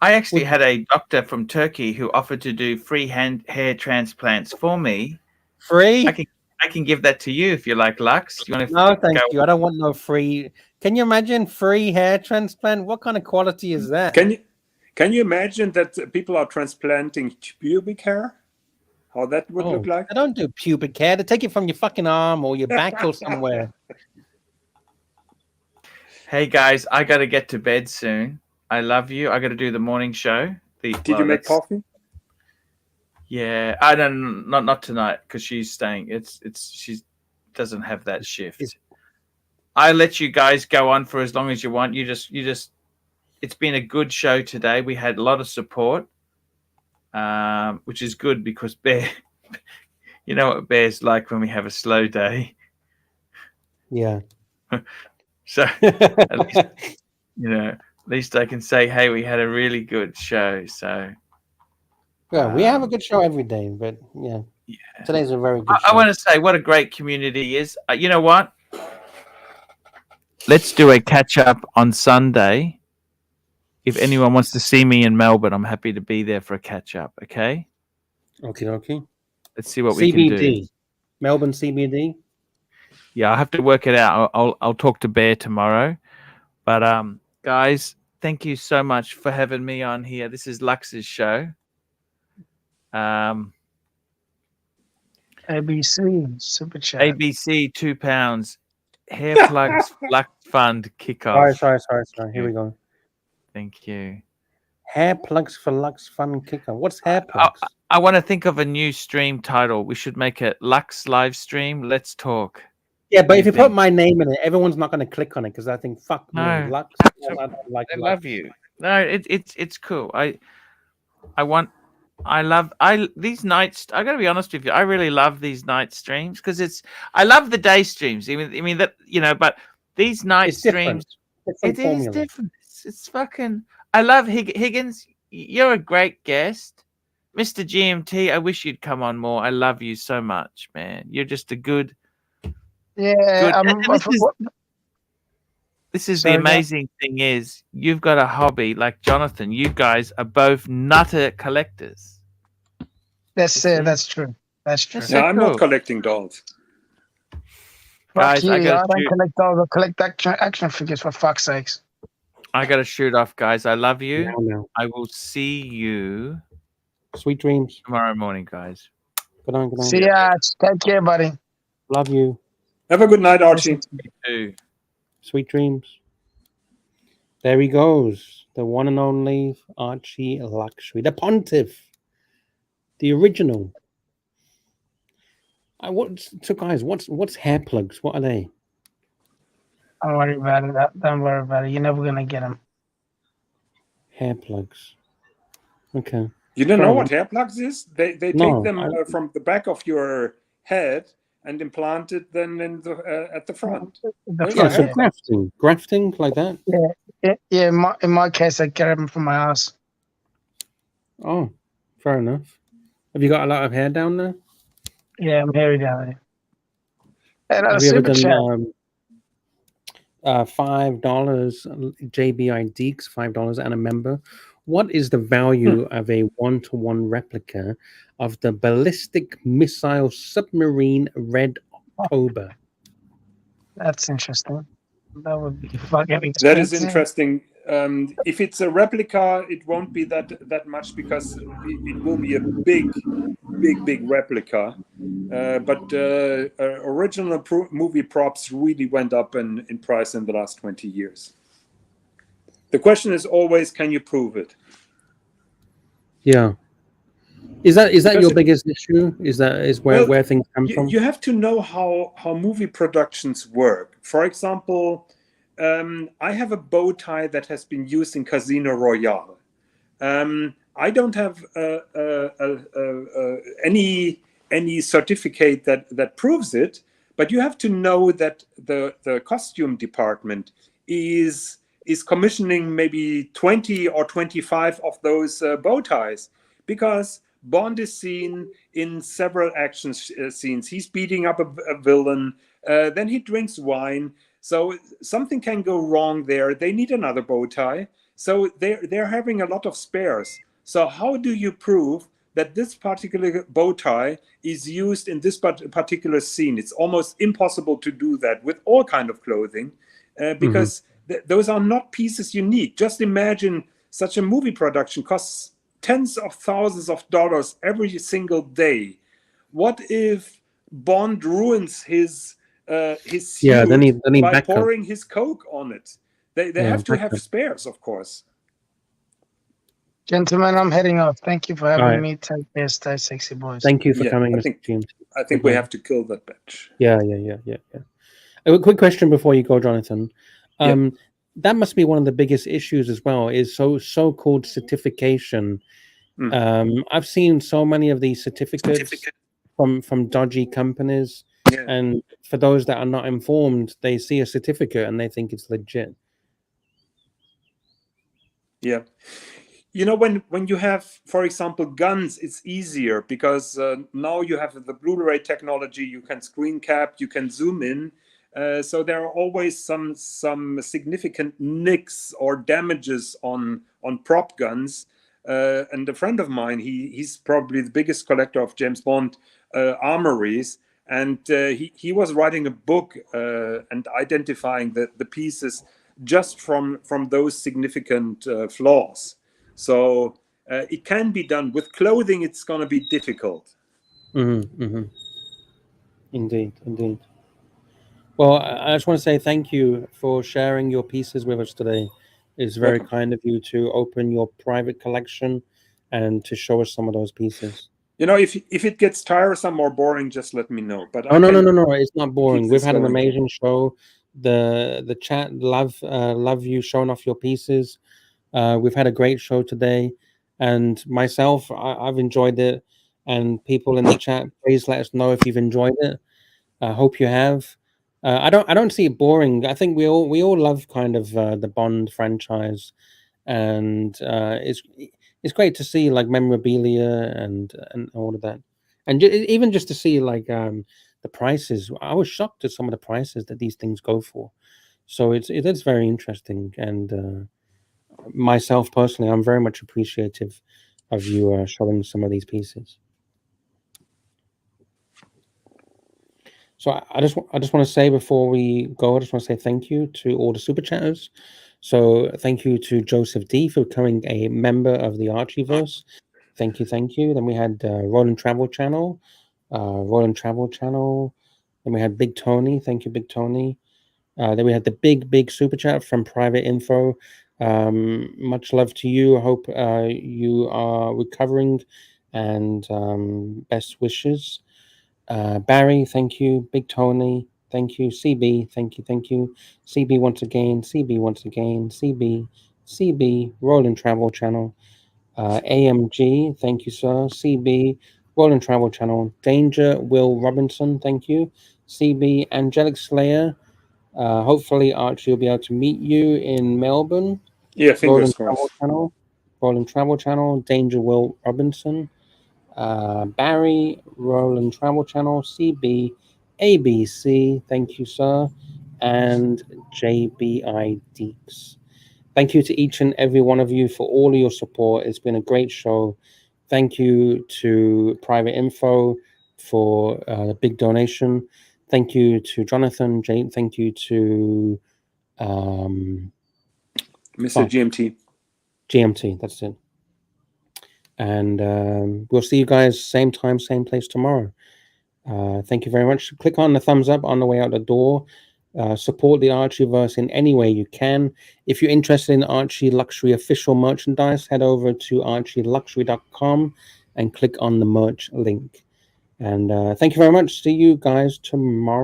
I actually had a doctor from Turkey who offered to do free hair transplants for me. Free? I can give that to you if you like, Lux. You want to? No, thank you. I don't want no free. Can you imagine free hair transplant? What kind of quality is that? Can you imagine that people are transplanting pubic hair? How that would look like? I don't do pubic hair. They take it from your fucking arm or your back or somewhere. Hey guys, I got to get to bed soon. I love you. I got to do the morning show. Did you make coffee? Yeah, I don't. Not tonight because she's staying. She doesn't have that shift. I let you guys go on for as long as you want. You just. It's been a good show today. We had a lot of support, which is good because Bear. You know what Bear's like when we have a slow day. Yeah. So at least, at least I can say, hey, we had a really good show. So yeah, we have a good show every day, but yeah. Today's a very good show. I want to say what a great community is. You know what? Let's do a catch up on Sunday. If anyone wants to see me in Melbourne, I'm happy to be there for a catch up. Okay. Okay. Let's see what we can do. Melbourne CBD. Yeah, I'll have to work it out. I'll talk to Bear tomorrow. But guys, thank you so much for having me on here. This is Lux's show. ABC Super Chat. ABC £2. Hair plugs Lux Fund kickoff. Sorry. Here we go. Thank you. Hair plugs for Lux Fund kickoff. What's hair plugs? I want to think of a new stream title. We should make it Lux Live Stream. Let's talk. Yeah, but if you put my name in it, everyone's not going to click on it because I think fuck me, Lux. I love you. No, it's cool. These nights. I got to be honest with you. I really love these night streams because I love the day streams. I mean that but these night streams, it is different. It's fucking. I love Higgins. You're a great guest, Mr. GMT. I wish you'd come on more. I love you so much, man. You're just a good. Yeah. This is the amazing thing is you've got a hobby like Jonathan. You guys are both nutter collectors. That's true. That's true. No, I'm not collecting dolls. Guys, I don't collect dolls. I collect action figures for fuck's sakes. I got to shoot off, guys. I love you. No. I will see you. Sweet dreams. Tomorrow morning, guys. Good night. See ya. Take care, buddy. Love you. Have a good night, Archie. You too. Sweet dreams. There he goes. The one and only ArchieLuxury. The Pontiff. The original. What's hair plugs? What are they? Don't worry about it. Don't worry about it. You're never going to get them. Hair plugs. Okay. You don't know what hair plugs is? They take them from the back of your head and implant it then at the front. So grafting like that. Yeah. In my case, I get them from my ass. Oh, fair enough. Have you got a lot of hair down there? Yeah, I'm hairy down there. And have you ever done $5 JBI Deeks, $5 and a member? What is the value of a 1-to-1 replica of the ballistic missile submarine Red October? That's interesting. That would be fucking expensive. That is interesting. If it's a replica, it won't be that much because it will be a big replica. But original movie props really went up in price in the last 20 years. The question is always, can you prove it? Yeah. Is that your biggest issue? Is where things come from? You have to know how movie productions work. For example, I have a bow tie that has been used in Casino Royale. I don't have any certificate that proves it, but you have to know that the costume department is commissioning maybe 20 or 25 of those bow ties, because Bond is seen in several action scenes. He's beating up a villain, then he drinks wine. So something can go wrong there. They need another bow tie. So they're having a lot of spares. So how do you prove that this particular bow tie is used in this particular scene? It's almost impossible to do that with all kind of clothing, because those are not pieces you need. Just imagine such a movie production costs tens of thousands of dollars every single day. What if Bond ruins his suit then by pouring his Coke on it? They have to have spares, of course. Gentlemen, I'm heading off. Thank you for having me. Take care. Stay sexy, boys. Thank you for coming, Mr. James. I think we have to kill that bitch. Yeah. A quick question before you go, Jonathan. That must be one of the biggest issues as well, is so-called certification. I've seen so many of these certificates from dodgy companies, and for those that are not informed, they see a certificate and they think it's legit. Yeah. You know, when you have, for example, guns, it's easier because now you have the Blu-ray technology. You can screen cap, you can zoom in. So there are always some significant nicks or damages on prop guns. And a friend of mine, he's probably the biggest collector of James Bond armories, and he was writing a book and identifying the pieces just from those significant flaws. So it can be done. With clothing, it's going to be difficult. Indeed. Well, I just want to say thank you for sharing your pieces with us today. It's very kind of you to open your private collection and to show us some of those pieces. You know, if it gets tiresome or boring, just let me know. But no, it's not boring. We've had an amazing show. The chat love you showing off your pieces. We've had a great show today, and myself, I've enjoyed it. And people in the chat, please let us know if you've enjoyed it. I hope you have. I don't see it boring. I think we all love kind of the Bond franchise, and it's great to see like memorabilia and all of that, and even just to see like the prices. I was shocked at some of the prices that these things go for. So it is very interesting, and myself personally, I'm very much appreciative of you showing some of these pieces. So I just want to say before we go, I just want to say thank you to all the super chatters. So thank you to Joseph D for becoming a member of the Archieverse. Thank you. Then we had Roland Travel Channel. Then we had Big Tony. Thank you, Big Tony. Then we had the big super chat from Private Info. Much love to you. I hope you are recovering, and best wishes. Barry, thank you. Big Tony, thank you. CB, thank you. CB once again. CB, Roland Travel Channel. AMG, thank you, sir. CB, Roland Travel Channel. Danger, Will Robinson, thank you. CB, Angelic Slayer. Hopefully, Archie will be able to meet you in Melbourne. Yeah, fingers crossed. Roland Travel Channel. Danger, Will Robinson. Barry, Roland Travel Channel, CB, ABC, thank you, sir, and JBI Deeks. Thank you to each and every one of you for all of your support. It's been a great show. Thank you to Private Info for the big donation. Thank you to Jonathan, Jane. Thank you to Mr. GMT. GMT, that's it. And we'll see you guys same time, same place tomorrow. Thank you very much. Click on the thumbs up on the way out the door. Support the Archieverse in any way you can. If you're interested in Archie Luxury official merchandise, head over to ArchieLuxury.com and click on the merch link. And thank you very much. See you guys tomorrow.